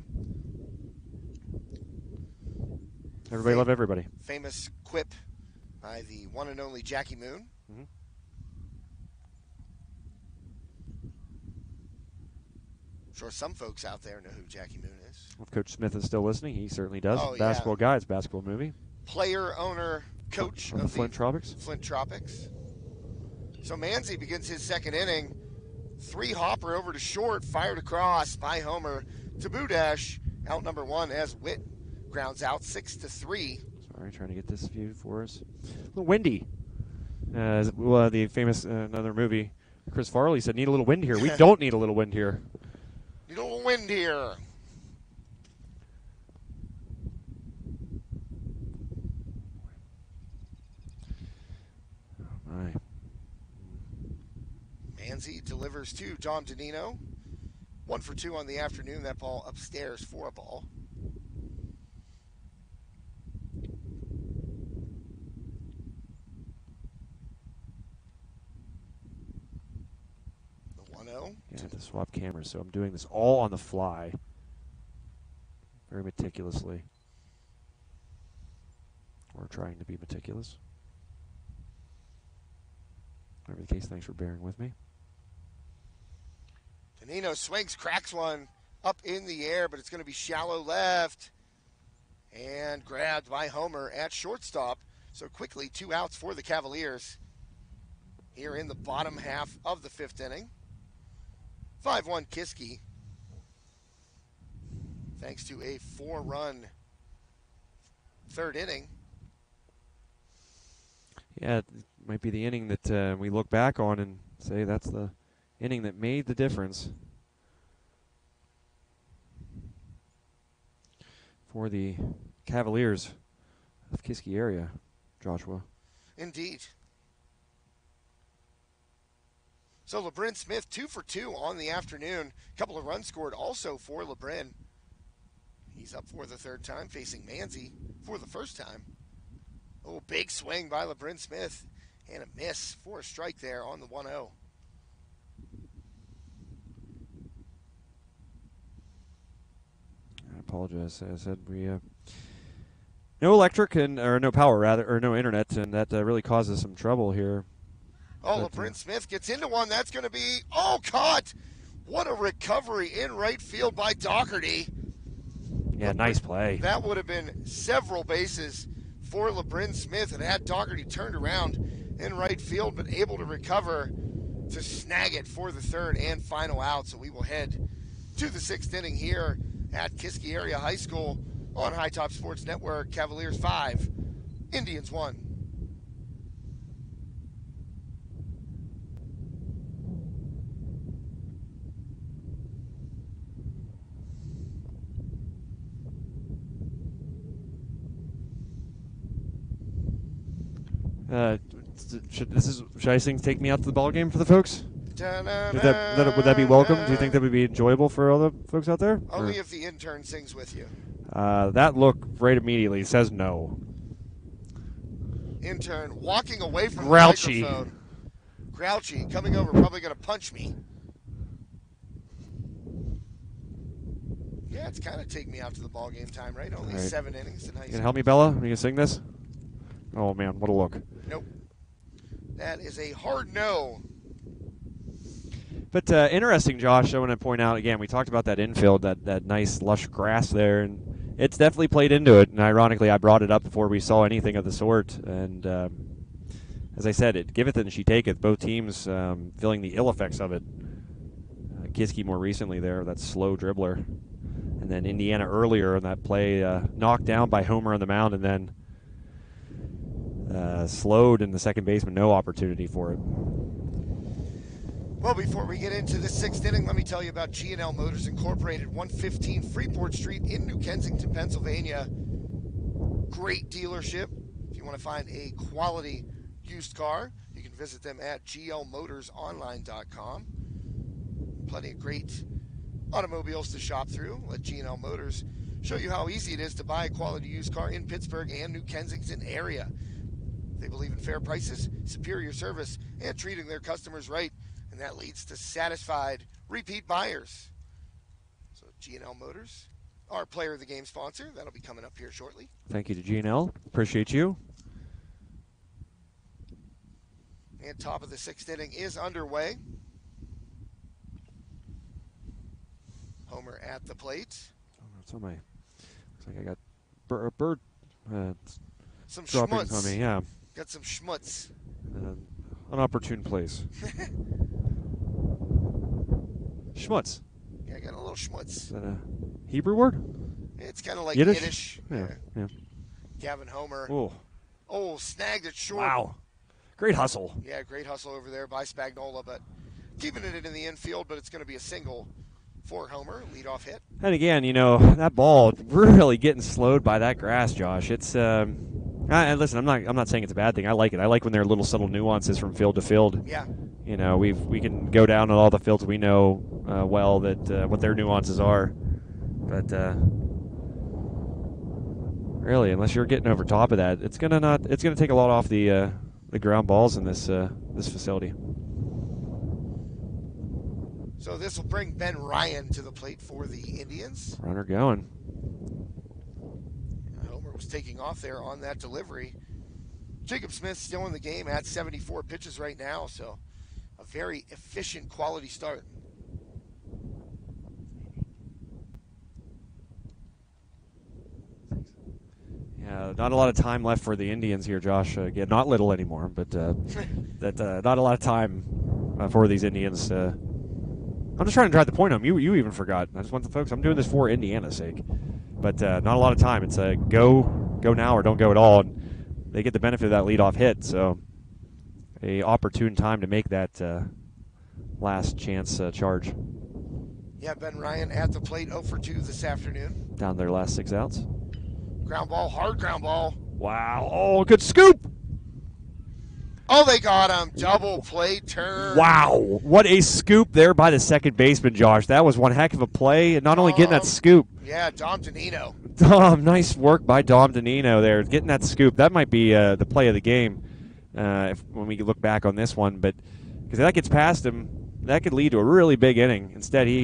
Everybody love everybody. Famous quip by the one and only Jackie Moon. Mm-hmm. I'm sure some folks out there know who Jackie Moon is. If Coach Smith is still listening, he certainly does. Oh, Basketball yeah. Guys, basketball movie. Player, owner, coach of the Flint Tropics. Flint Tropics. So Manzi begins his second inning. 3-hopper over to short, fired across by Homer to Budash. Out number one as Witt grounds out 6-3. Sorry, trying to get this view for us. A little windy. The famous another movie, Chris Farley said, "Need a little wind here." We don't need a little wind here. Need a little wind here. All right. Manzi delivers to Dom Danino. 1 for 2 on the afternoon. That ball upstairs for a ball. The 1-0. Yeah, I have to swap cameras, so I'm doing this all on the fly. Very meticulously. Or trying to be meticulous. Whatever the case, thanks for bearing with me. Danino swings, cracks one up in the air, but it's going to be shallow left. And grabbed by Homer at shortstop. So quickly, 2 outs for the Cavaliers here in the bottom half of the 5th inning. 5-1 Kiski. Thanks to a 4-run 3rd inning. Yeah, it might be the inning that we look back on and say that's the inning that made the difference for the Cavaliers of Kiski area, Joshua. Indeed. So LeBrin Smith, 2 for 2 on the afternoon. A couple of runs scored also for LeBrin. He's up for the 3rd time, facing Manzi for the 1st time. Oh, big swing by LeBrin Smith. And a miss for a strike there on the 1-0. I apologize. I said we no electric or no power rather, or no internet, and that really causes some trouble here. Oh, LeBrin Smith gets into one. That's going to be caught. What a recovery in right field by Doherty. Yeah, nice play. That would have been several bases for LeBrin Smith, and had Doherty turned around in right field, but able to recover to snag it for the 3rd and final out. So we will head to the 6th inning here at Kiski Area High School on High Top Sports Network. Cavaliers 5, Indians 1. Should I sing "Take Me Out to the Ball Game" for the folks? Would that be welcome? Do you think that would be enjoyable for all the folks out there? Only if the intern sings with you. That look right immediately says no. Intern walking away from Grouchy. the microphone. grouchy, coming over, probably going to punch me. Yeah, it's kind of taking me out to the ball game time, right? Only 7 innings in high You school. gonna help me, Bella? Are you gonna sing this? Oh man, what a look! Nope. That is a hard no. But interesting, Josh. I want to point out again. We talked about that infield, that nice lush grass there, and it's definitely played into it. And ironically, I brought it up before we saw anything of the sort. And as I said, it giveth and she taketh. Both teams feeling the ill effects of it. Kiski more recently there, that slow dribbler, and then Indiana earlier in that play, knocked down by Homer on the mound, and then slowed in the second baseman. No opportunity for it. Well, before we get into the 6th inning, let me tell you about G&L Motors Incorporated, 115 Freeport Street in New Kensington, Pennsylvania. Great dealership. If you want to find a quality used car, you can visit them at glmotorsonline.com. Plenty of great automobiles to shop through. Let G&L Motors show you how easy it is to buy a quality used car in Pittsburgh and New Kensington area. They believe in fair prices, superior service, and treating their customers right. And that leads to satisfied repeat buyers. So G&L Motors, our player of the game sponsor, that'll be coming up here shortly. Thank you to G&L. Appreciate you. And top of the 6th inning is underway. Homer at the plate. Oh, it's on my. Looks like I got a bird. Some droppings schmutz. on me. Yeah. Got some schmutz. Unopportune place. Schmutz. Yeah, I got a little schmutz. Is that a Hebrew word? It's kind of like Yiddish? Yiddish. Yeah. Gavin Homer. Oh, Snagged it short. wow. Great hustle. Yeah, great hustle over there by Spagnola, but keeping it in the infield, but it's going to be a single for Homer, leadoff hit. And again, that ball really getting slowed by that grass, Josh. It's and listen, I'm not saying it's a bad thing. I like it. I like when there are little subtle nuances from field to field. Yeah. We can go down on all the fields we know well that what their nuances are, but really, unless you're getting over top of that, it's gonna take a lot off the ground balls in this facility. So this will bring Ben Ryan to the plate for the Indians. Runner going. Homer was taking off there on that delivery. Jacob Smith still in the game at 74 pitches right now, so a very efficient quality start. Yeah, not a lot of time left for the Indians here, Josh. Again, not little anymore, but not a lot of time for these Indians. I'm just trying to drive the point home. You even forgot. I just want the folks. I'm doing this for Indiana's sake, but not a lot of time. It's a go now or don't go at all. And they get the benefit of that leadoff hit, so a opportune time to make that last chance charge. Yeah, Ben Ryan at the plate, 0 for 2 this afternoon. Down their last 6 outs. Ground ball, hard ground ball. Wow! Oh, good scoop! Oh, they got him. Double play turn. Wow. What a scoop there by the second baseman, Josh. That was one heck of a play. And not only getting that scoop. Yeah, Dom Danino. Nice work by Dom Danino there. Getting that scoop. That might be the play of the game when we look back on this one. But because that gets past him, that could lead to a really big inning. Instead, he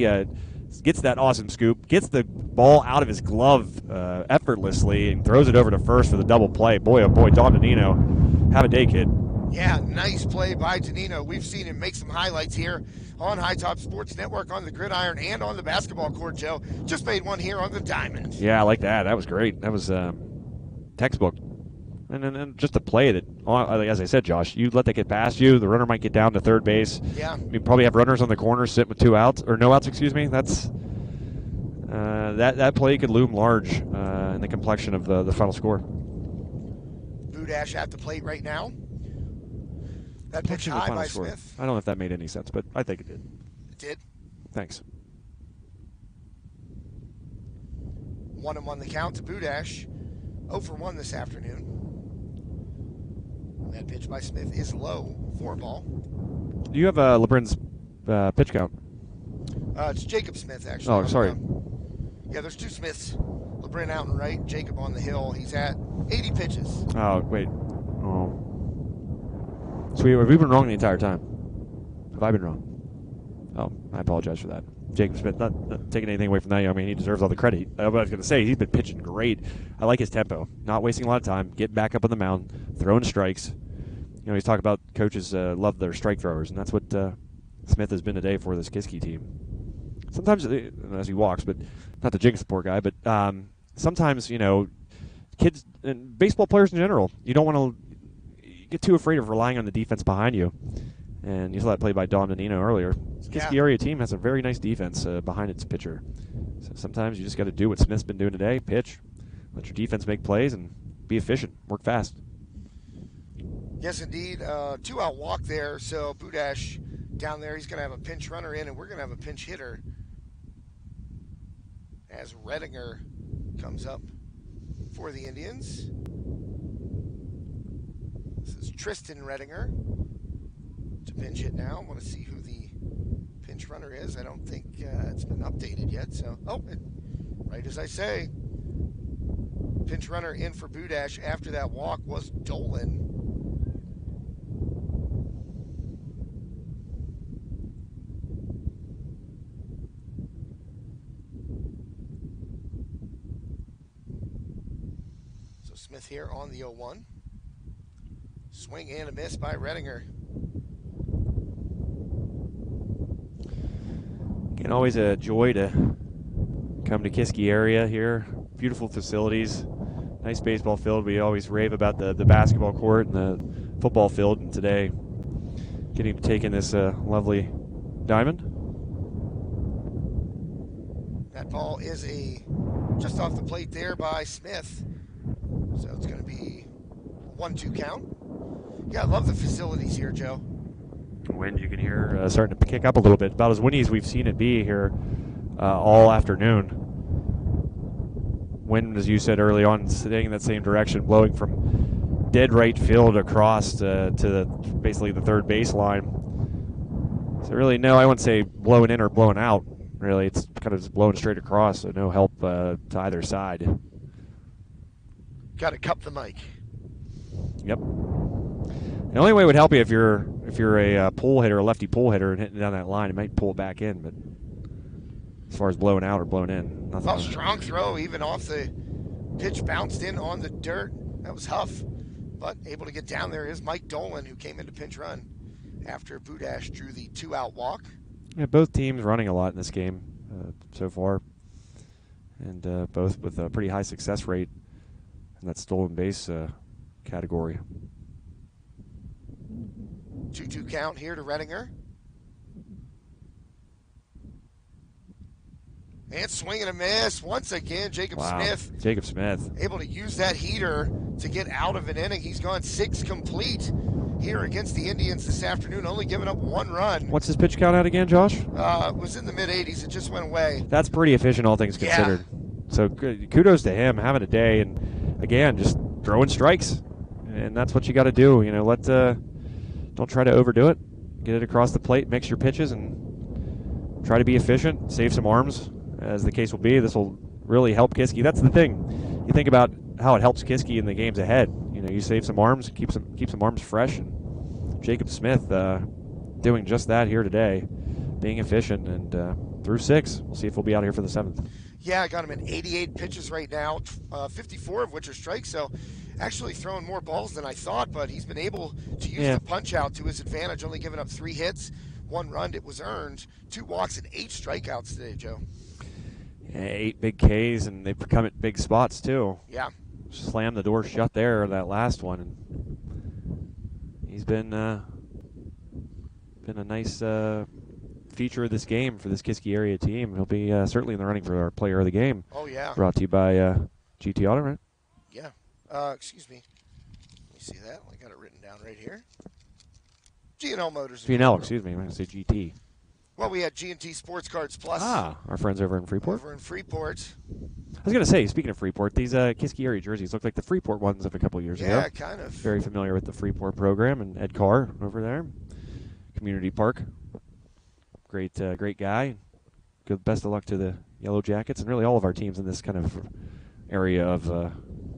gets that awesome scoop, gets the ball out of his glove effortlessly, and throws it over to first for the double play. Boy, oh boy, Dom Danino. Have a day, kid. Yeah, nice play by Danino. We've seen him make some highlights here on High Top Sports Network, on the gridiron, and on the basketball court, Joe. Just made one here on the diamond. Yeah, I like that. That was great. That was textbook. And just a play that, as I said, Josh, you let that get past you, the runner might get down to third base. Yeah. You probably have runners on the corner sitting with 2 outs, or no outs, excuse me. That's that play could loom large in the complexion of the final score. Budash at the plate right now. That pitch Complexion of the high final by score. Smith. I don't know if that made any sense, but I think it did. It did. Thanks. 1-1 the count to Budash. 0 for 1 this afternoon. That pitch by Smith is low. 4-ball. Do you have LeBron's pitch count? It's Jacob Smith, actually. Oh, sorry. Yeah, there's 2 Smiths. LeBron out and right, Jacob on the hill. He's at 80 pitches. Oh, wait. Oh. So we've been wrong the entire time. Have I been wrong? Oh, I apologize for that. Jacob Smith, not taking anything away from that. I mean, he deserves all the credit. I was going to say, he's been pitching great. I like his tempo. Not wasting a lot of time, getting back up on the mound, throwing strikes. You know, he's talking about coaches love their strike throwers, and that's what Smith has been today for this Kiski team. Sometimes, as he walks, but not to jinx the poor guy, but sometimes, you know, kids and baseball players in general, you don't want to get too afraid of relying on the defense behind you. And you saw that play by Dom Danino earlier. This Kiski area team has a very nice defense behind its pitcher. So sometimes you just got to do what Smith's been doing today, pitch, let your defense make plays, and be efficient, work fast. Yes, indeed. 2-out walk there, so Budash down there, he's going to have a pinch runner in, and we're going to have a pinch hitter as Redinger comes up for the Indians. This is Tristan Redinger to pinch hit now. I want to see who the pinch runner is. I don't think it's been updated yet. So, right as I say, pinch runner in for Budash after that walk was Dolan. So Smith here on the 0-1. Swing and a miss by Redinger. Again, always a joy to come to Kiski area here. Beautiful facilities, nice baseball field. We always rave about the basketball court and the football field, and today getting to take in this lovely diamond. That ball is just off the plate there by Smith. So it's going to be a 1-2 count. Yeah, I love the facilities here, Joe. Wind you can hear starting to kick up a little bit. About as windy as we've seen it be here all afternoon. Wind, as you said early on, staying in that same direction, blowing from dead right field across to basically the third baseline. So really, no, I wouldn't say blowing in or blowing out. Really, it's kind of just blowing straight across, so no help to either side. Got to cup the mic. Yep. The only way it would help you if you're a pull hitter, a lefty pull hitter, and hitting down that line, it might pull it back in. But as far as blowing out or blowing in, nothing. Well, strong throw, even off the pitch, bounced in on the dirt. That was Huff, but able to get down there is Mike Dolan, who came into pinch run after Budash drew the 2-out walk. Yeah, both teams running a lot in this game so far, and both with a pretty high success rate in that stolen base category. 2-2 count here to Redinger. And swing and a miss. Once again, Jacob Smith. Jacob Smith. Able to use that heater to get out of an inning. He's gone 6 complete here against the Indians this afternoon, only giving up 1 run. What's his pitch count at again, Josh? It was in the mid-80s. It just went away. That's pretty efficient, all things considered. So kudos to him, having a day, and again, just throwing strikes. And that's what you got to do. You know, don't try to overdo it. Get it across the plate, mix your pitches, and try to be efficient, save some arms, as the case will be. This will really help Kiski. That's the thing. You think about how it helps Kiski in the games ahead. You know, you save some arms, keep some arms fresh. And Jacob Smith doing just that here today, being efficient, and through 6. We'll see if we'll be out here for the 7th. Yeah, I got him in 88 pitches right now, 54 of which are strikes. So actually throwing more balls than I thought, but he's been able to use the punch out to his advantage, only giving up 3 hits, 1 run. It was earned, 2 walks, and 8 strikeouts today, Joe. Yeah, 8 big Ks, and they've come at big spots too. Yeah. Slammed the door shut there, that last one. And he's been a nice feature of this game for this Kiski area team. He'll be certainly in the running for our player of the game. Oh, yeah. Brought to you by GT Auto, right? Yeah. Excuse me. Let me see that. I got it written down right here. G&L Motors. G&L, excuse me. I'm going to say GT. Well, we had G&T Sports Cards Plus. Our friends over in Freeport. Over in Freeport. I was going to say, speaking of Freeport, these Kiski area jerseys look like the Freeport ones of a couple years ago. Yeah, kind of. Very familiar with the Freeport program, and Ed Carr over there. Community Park. Great guy. Good. Best of luck to the Yellow Jackets and really all of our teams in this kind of area of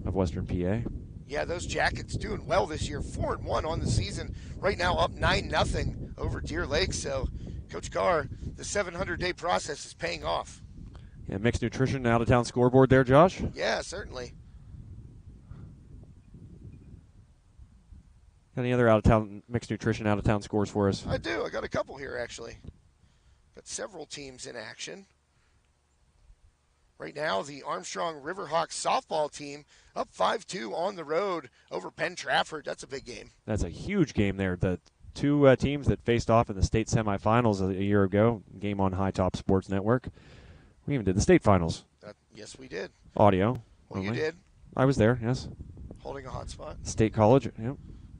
Western PA. Yeah, those Jackets doing well this year. 4-1 on the season. Right now up 9-0 over Deer Lake. So, Coach Carr, the 700-day process is paying off. Yeah, mixed nutrition out of town scoreboard there, Josh. Yeah, certainly. Got any other out of town mixed nutrition out of town scores for us? I do. I got a couple here actually. Got several teams in action. Right now, the Armstrong Riverhawks softball team up 5-2 on the road over Penn Trafford. That's a big game. That's a huge game there. The two teams that faced off in the state semifinals a year ago, game on High Top Sports Network. We even did the state finals. Yes, we did. Audio. Well, only. you did. I was there, yes. Holding a hot spot. State College, yep.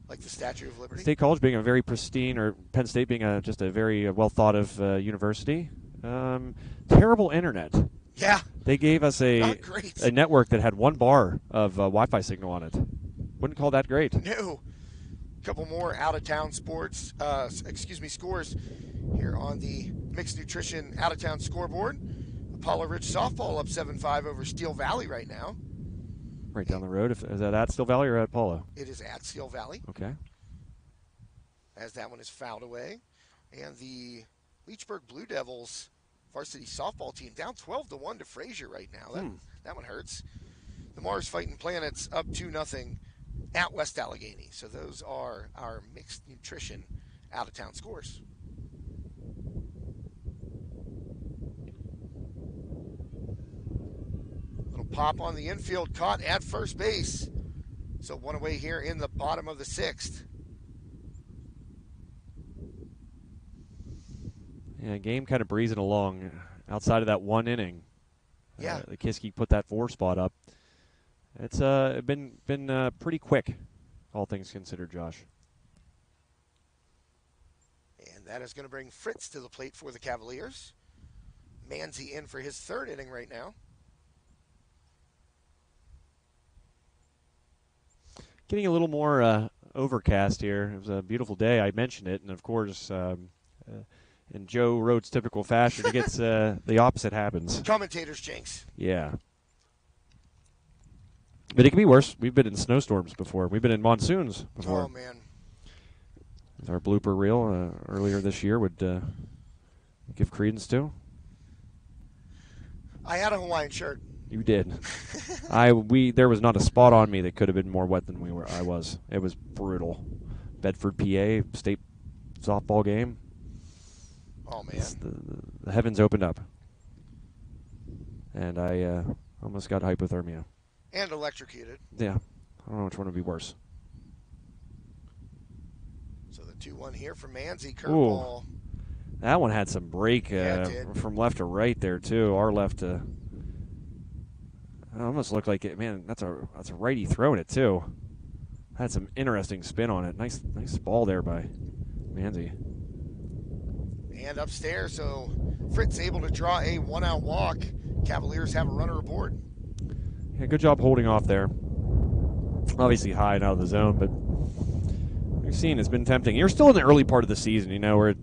Like the Statue of Liberty. State College being a very pristine, or Penn State being just a very well thought of university. Terrible internet. Yeah. They gave us a network that had one bar of Wi-Fi signal on it. Wouldn't call that great. No. A couple more out-of-town scores here on the Mixed Nutrition out-of-town scoreboard. Apollo Ridge softball up 7-5 over Steel Valley right now. Right down the road. Is that at Steel Valley or at Apollo? It is at Steel Valley. Okay. As that one is fouled away. And the Leechburg Blue Devils varsity softball team down 12-1 to Frazier right now. That one hurts. The Mars Fighting Planets up 2-0 at West Allegheny. So those are our Mixed Nutrition out-of-town scores. Little pop on the infield, caught at first base. So one away here in the bottom of the sixth. Yeah, game kind of breezing along outside of that one inning. Yeah. The Kiski put that 4 spot up. It's been pretty quick, all things considered, Josh. And that is going to bring Fritz to the plate for the Cavaliers. Manzi in for his 3rd inning right now. Getting a little more overcast here. It was a beautiful day. I mentioned it, and of course, in Joe Rhodes' typical fashion, it gets the opposite happens. Commentators jinx. Yeah. But it can be worse. We've been in snowstorms before. We've been in monsoons before. Oh, man. Our blooper reel earlier this year would give credence to. I had a Hawaiian shirt. You did. There was not a spot on me that could have been more wet than I was. It was brutal. Bedford, PA, state softball game. Oh, man. The heavens opened up. And I almost got hypothermia. And electrocuted. Yeah. I don't know which one would be worse. So the 2-1 here from Manzi. Curveball. That one had some break from left to right there, too. Our left to... It almost looked like it. Man, that's a righty throwing it, too. Had some interesting spin on it. Nice ball there by Manzi. And upstairs, so Fritz able to draw a 1-out walk. Cavaliers have a runner aboard. Yeah, good job holding off there. Obviously high and out of the zone, but you've seen it's been tempting. You're still in the early part of the season, where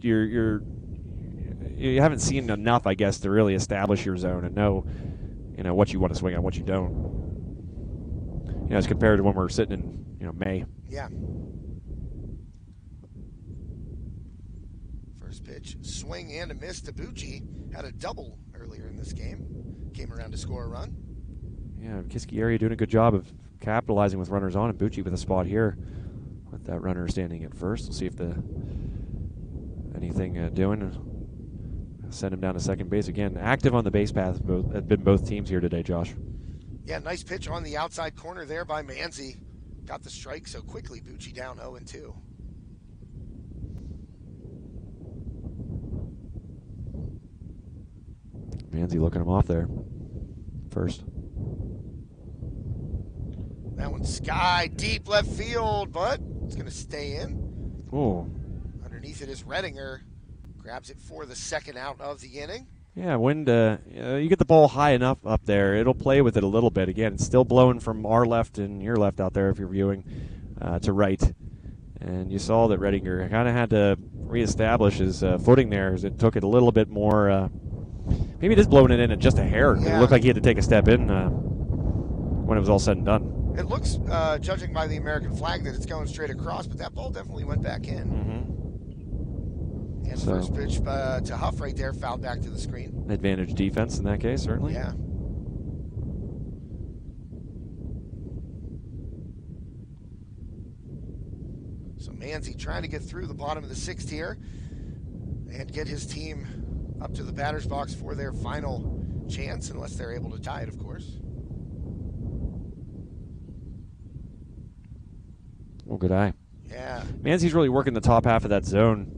you haven't seen enough, I guess, to really establish your zone and know, what you want to swing on, what you don't. As compared to when we're sitting in, May. Yeah. First pitch, swing and a miss to Bucci. Had a double earlier in this game. Came around to score a run. Yeah, Kiski area doing a good job of capitalizing with runners on, and Bucci with a spot here with that runner standing at first. We'll see if anything doing. Send him down to second base again. Active on the base path have been both teams here today, Josh. Yeah, nice pitch on the outside corner there by Manzi. Got the strike so quickly. Bucci down 0-2. Manzi looking him off there. First. That one's sky deep left field, but it's going to stay in. Oh. Underneath it is Redinger. Grabs it for the 2nd out of the inning. Yeah, wind, you get the ball high enough up there, it'll play with it a little bit. Again, it's still blowing from our left and your left out there if you're viewing to right. And you saw that Redinger kind of had to reestablish his footing there as it took it a little bit more. Maybe it is blowing it in at just a hair. Yeah. It looked like he had to take a step in when it was all said and done. It looks, judging by the American flag, that it's going straight across, but that ball definitely went back in. Mm-hmm. And first pitch to Huff right there, fouled back to the screen. Advantage defense in that case, certainly. Yeah. So Manzi trying to get through the bottom of the sixth here and get his team up to the batter's box for their final chance, unless they're able to tie it, of course. Oh, good eye. Yeah. Manzi's really working the top half of that zone,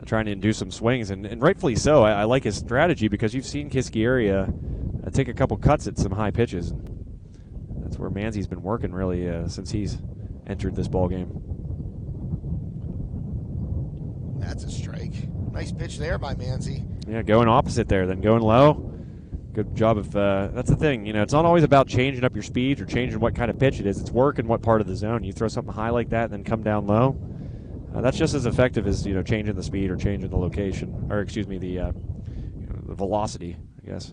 trying to induce some swings, and rightfully so. I like his strategy because you've seen Kiski area take a couple cuts at some high pitches. That's where Manzi's been working really since he's entered this ball game. That's a strike. Nice pitch there by Manzi. Yeah, going opposite there, then going low. Good job of, that's the thing, it's not always about changing up your speed or changing what kind of pitch it is. It's work in what part of the zone. You throw something high like that and then come down low. That's just as effective as, changing the speed or changing the location, or excuse me, the velocity, I guess.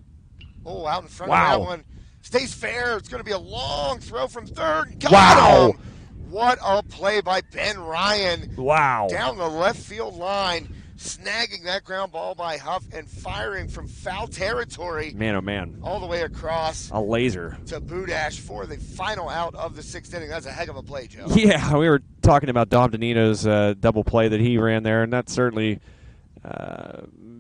Oh, out in front Wow. of that one. Stays fair. It's going to be a long throw from third. Got Wow. him. What a play by Ben Ryan. Wow. Down the left field line, snagging that ground ball by Huff and firing from foul territory. Man, oh man. All the way across A laser. to Budash for the final out of the sixth inning. That's a heck of a play, Joe. Yeah, we were talking about Dom Donito's double play that he ran there, and that's certainly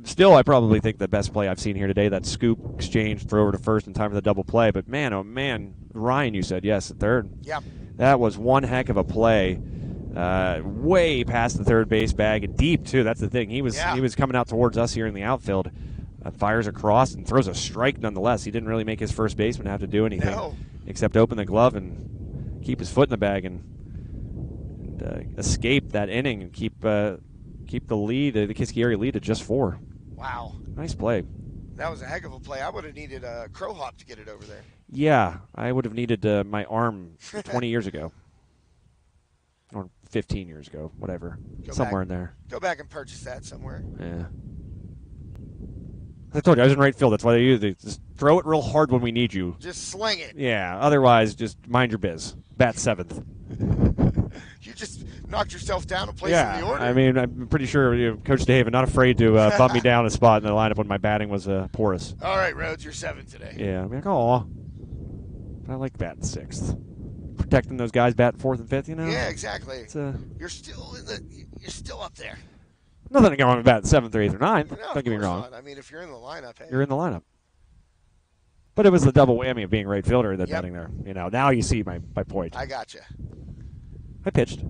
still, I probably think the best play I've seen here today. That scoop exchange, throw over to first in time for the double play. But man, oh man, Ryan, you said yes at third. Yeah. That was one heck of a play. Way past the third base bag and deep too. That's the thing. He was coming out towards us here in the outfield. Fires across and throws a strike nonetheless. He didn't really make his first baseman have to do anything except open the glove and keep his foot in the bag and escape that inning and keep the lead, the Kiski area lead, to just 4. Wow. Nice play. That was a heck of a play. I would have needed a crow hop to get it over there. Yeah, I would have needed my arm 20 years ago. Or 15 years ago, whatever. Somewhere in there. Go back and purchase that somewhere. Yeah. I told you, I was in right field. That's why they usually just throw it real hard when we need you. Just sling it. Yeah, otherwise, just mind your biz. Bat 7th. You just knocked yourself down a place in the order. I mean, I'm pretty sure Coach Dave not afraid to bump me down a spot in the lineup when my batting was porous. All right, Rhodes, you're 7th today. Yeah, I'm like, aw. I like batting 6th. Protecting those guys batting 4th and 5th, Yeah, exactly. It's, you're still up there. nothing going on with batting 7th or 8th or 9th. No, Don't get me wrong. Not. I mean, if you're in the lineup, hey. You're in the lineup. But it was the double whammy of being right fielder and then batting there. Now you see my point. I gotcha. I pitched.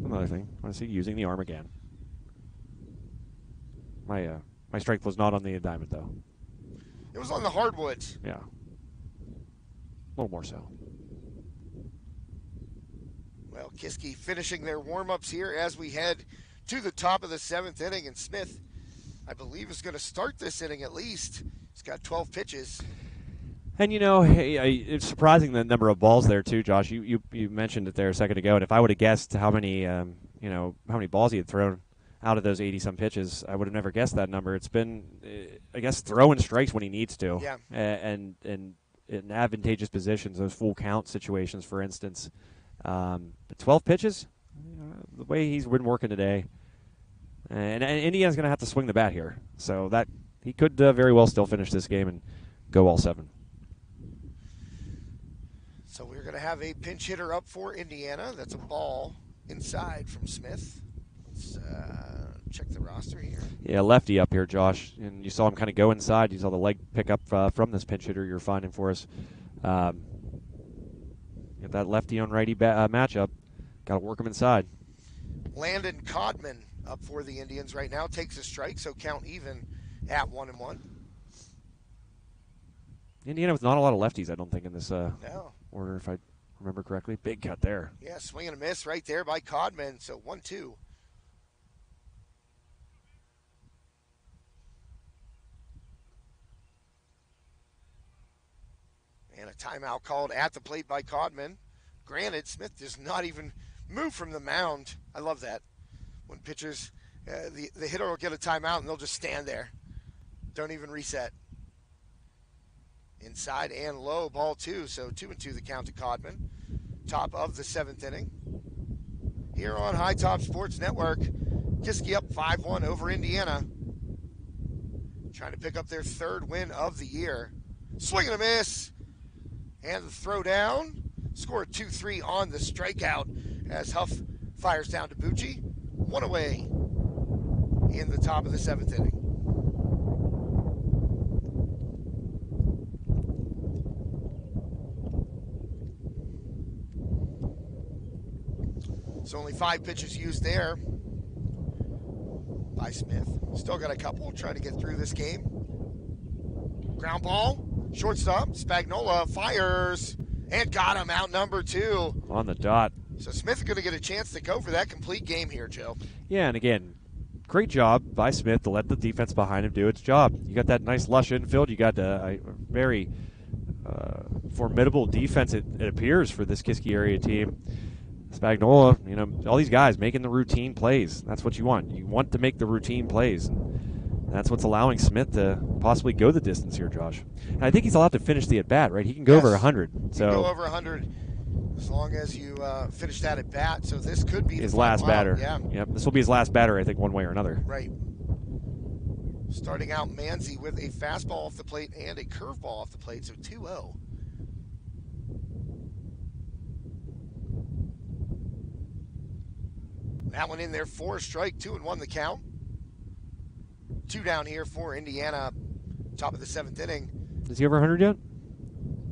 Another thing. I want to see using the arm again. My strength was not on the diamond, though. It was on the hardwoods. Yeah. A little more so. Well, Kiski finishing their warm-ups here as we head to the top of the 7th inning. And Smith, I believe, is going to start this inning at least. He's got 12 pitches. And, it's surprising the number of balls there, too, Josh. You mentioned it there a second ago. And if I would have guessed how many balls he had thrown out of those 80-some pitches, I would have never guessed that number. It's been, I guess, throwing strikes when he needs to. Yeah. And in advantageous positions, those full count situations, for instance. But 12 pitches, the way he's been working today. And Indiana's going to have to swing the bat here. So that he could very well still finish this game and go all 7. So we're going to have a pinch hitter up for Indiana. That's a ball inside from Smith. Let's check the roster here. Yeah, lefty up here, Josh. And you saw him kind of go inside. You saw the leg pick up from this pinch hitter you're finding for us. Get that lefty on righty matchup. Got to work him inside. Landon Codman up for the Indians right now. Takes a strike, so count even at 1-1. Indiana with not a lot of lefties, I don't think, in this No. order, if I remember correctly. Big cut there. Yeah, swing and a miss right there by Codman. So 1-2. And a timeout called at the plate by Codman. Granted, Smith does not even move from the mound. I love that. When pitchers, the hitter will get a timeout and they'll just stand there. Don't even reset. Inside and low, ball 2. So 2-2 the count to Codman. top of the 7th inning. Here on High Top Sports Network, Kiski up 5-1 over Indiana. Trying to pick up their 3rd win of the year. Swing and a miss. And the throw down. Score 2-3 on the strikeout as Huff fires down to Bucci. 1 away in the top of the 7th inning. So only 5 pitches used there by Smith. Still got a couple trying to get through this game. Ground ball, shortstop, Spagnola fires and got him out number 2. On the dot. So Smith going to get a chance to go for that complete game here, Joe. Yeah, and again, great job by Smith to let the defense behind him do its job. You got that nice lush infield. You got a very formidable defense, it appears, for this Kiski area team. Spagnola, all these guys making the routine plays. That's what you want. You want to make the routine plays. And that's what's allowing Smith to possibly go the distance here, Josh. And I think he's allowed to finish the at-bat, right? He can go over 100. He can go over 100 as long as you finish that at-bat. So this could be his last batter. Yeah. Yep. This will be his last batter, I think, one way or another. Right. Starting out Manzi with a fastball off the plate and a curveball off the plate, so 2-0. That one in there for a strike, 2-1 the count. 2 down here for Indiana, top of the 7th inning. Is he over 100 yet?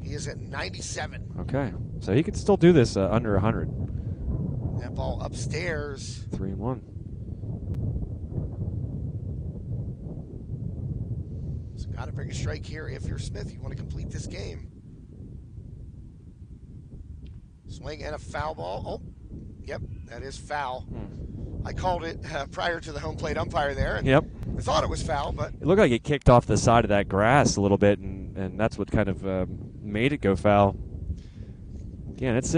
He is at 97. Okay, so he could still do this under 100. That ball upstairs. 3-1. So got to bring a strike here if you're Smith. You want to complete this game. Swing and a foul ball. Oh, yep, that is foul. I called it prior to the home plate umpire there. And yep. I thought it was foul, but it looked like it kicked off the side of that grass a little bit, and that's what kind of made it go foul. Again, it's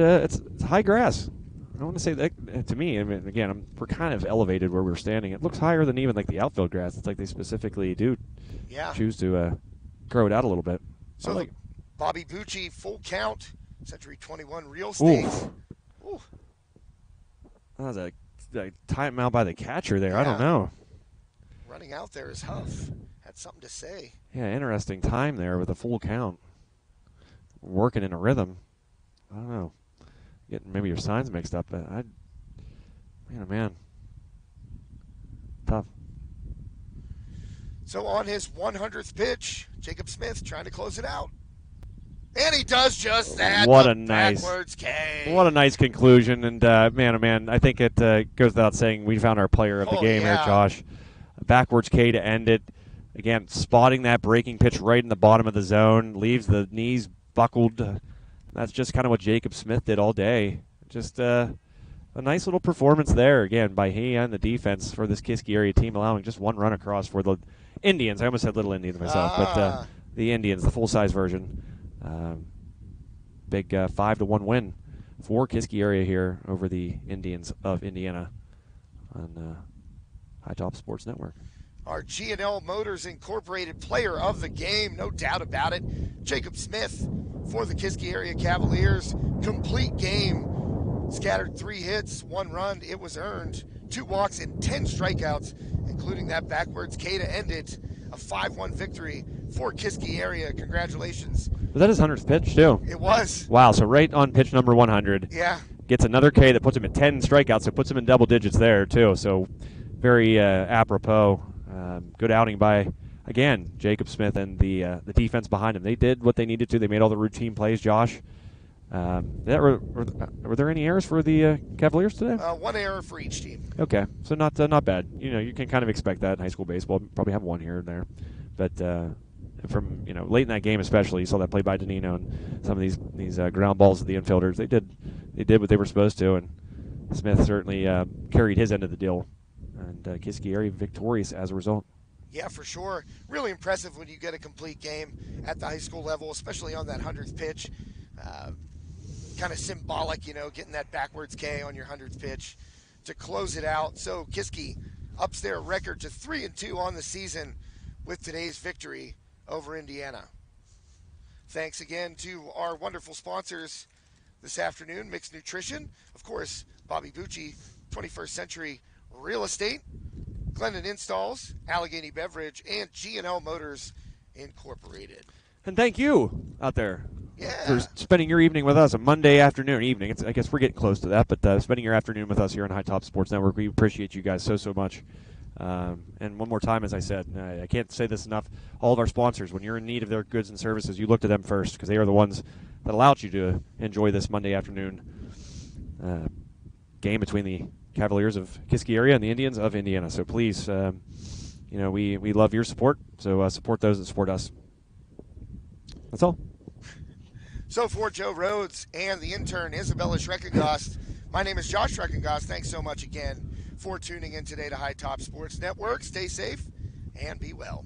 high grass. I don't want to say that to me. I mean, again, we're kind of elevated where we're standing. It looks higher than even like the outfield grass. It's like they specifically do choose to grow it out a little bit. So Bobby Bucci, full count, Century 21 Real Estate. Ooh. That was a timeout by the catcher there. Yeah. I don't know. Running out there is Huff. Had something to say. Yeah, interesting time there with a full count. Working in a rhythm. I don't know. Getting maybe your signs mixed up, but man. Tough. So on his 100th pitch, Jacob Smith trying to close it out. And he does just that. What a nice backwards K. What a nice conclusion. And man, oh man, I think it goes without saying we found our player of the game here, Josh. A backwards K to end it. Again, spotting that breaking pitch right in the bottom of the zone, leaves the knees buckled. That's just kind of what Jacob Smith did all day. Just a nice little performance there, again, by he and the defense for this Kiski area team, allowing just one run across for the Indians. I almost said Little Indians myself, but the Indians, the full-size version. Big 5-1 win for Kiski area here over the Indians of Indiana on High Top Sports Network. Our G&L Motors Incorporated player of the game, no doubt about it. Jacob Smith for the Kiski area Cavaliers. Complete game. Scattered 3 hits, 1 run. It was earned. 2 walks and 10 strikeouts, including that backwards K to end it. A 5-1 victory for Kiski area. Congratulations. Was that his 100th pitch, too? It was. Wow, so right on pitch number 100. Yeah. Gets another K that puts him at 10 strikeouts, so puts him in double digits there, too. So very apropos. Good outing by, again, Jacob Smith and the defense behind him. They did what they needed to. They made all the routine plays, Josh. Were there any errors for the Cavaliers today? 1 error for each team. Okay, so not bad. You can kind of expect that in high school baseball. Probably have 1 here and there, but from late in that game especially, you saw that play by Danino and some of these ground balls of the infielders. They did what they were supposed to, and Smith certainly carried his end of the deal, and Kiski area victorious as a result. Yeah, for sure. Really impressive when you get a complete game at the high school level, especially on that 100th pitch. Kind of symbolic, getting that backwards K on your 100th pitch to close it out. So Kiski ups their record to 3-2 on the season with today's victory over Indiana. Thanks again to our wonderful sponsors, this afternoon, Mixed Nutrition. Of course, Bobby Bucci, 21st Century Real Estate, Glendon Installs, Allegheny Beverage, and G&L Motors Incorporated. And thank you out there for Yeah. spending your evening with us, a Monday afternoon evening. I guess we're getting close to that, but spending your afternoon with us here on High Top Sports Network, we appreciate you guys so much. And one more time, as I said, I can't say this enough, all of our sponsors, when you're in need of their goods and services, you look to them first because they are the ones that allowed you to enjoy this Monday afternoon game between the Cavaliers of Kiski area and the Indians of Indiana. So please, we love your support, so support those that support us. That's all. So for Joe Rhodes and the intern Isabella Schreckengost, my name is Josh Schreckengost. Thanks so much again for tuning in today to High Top Sports Network. Stay safe and be well.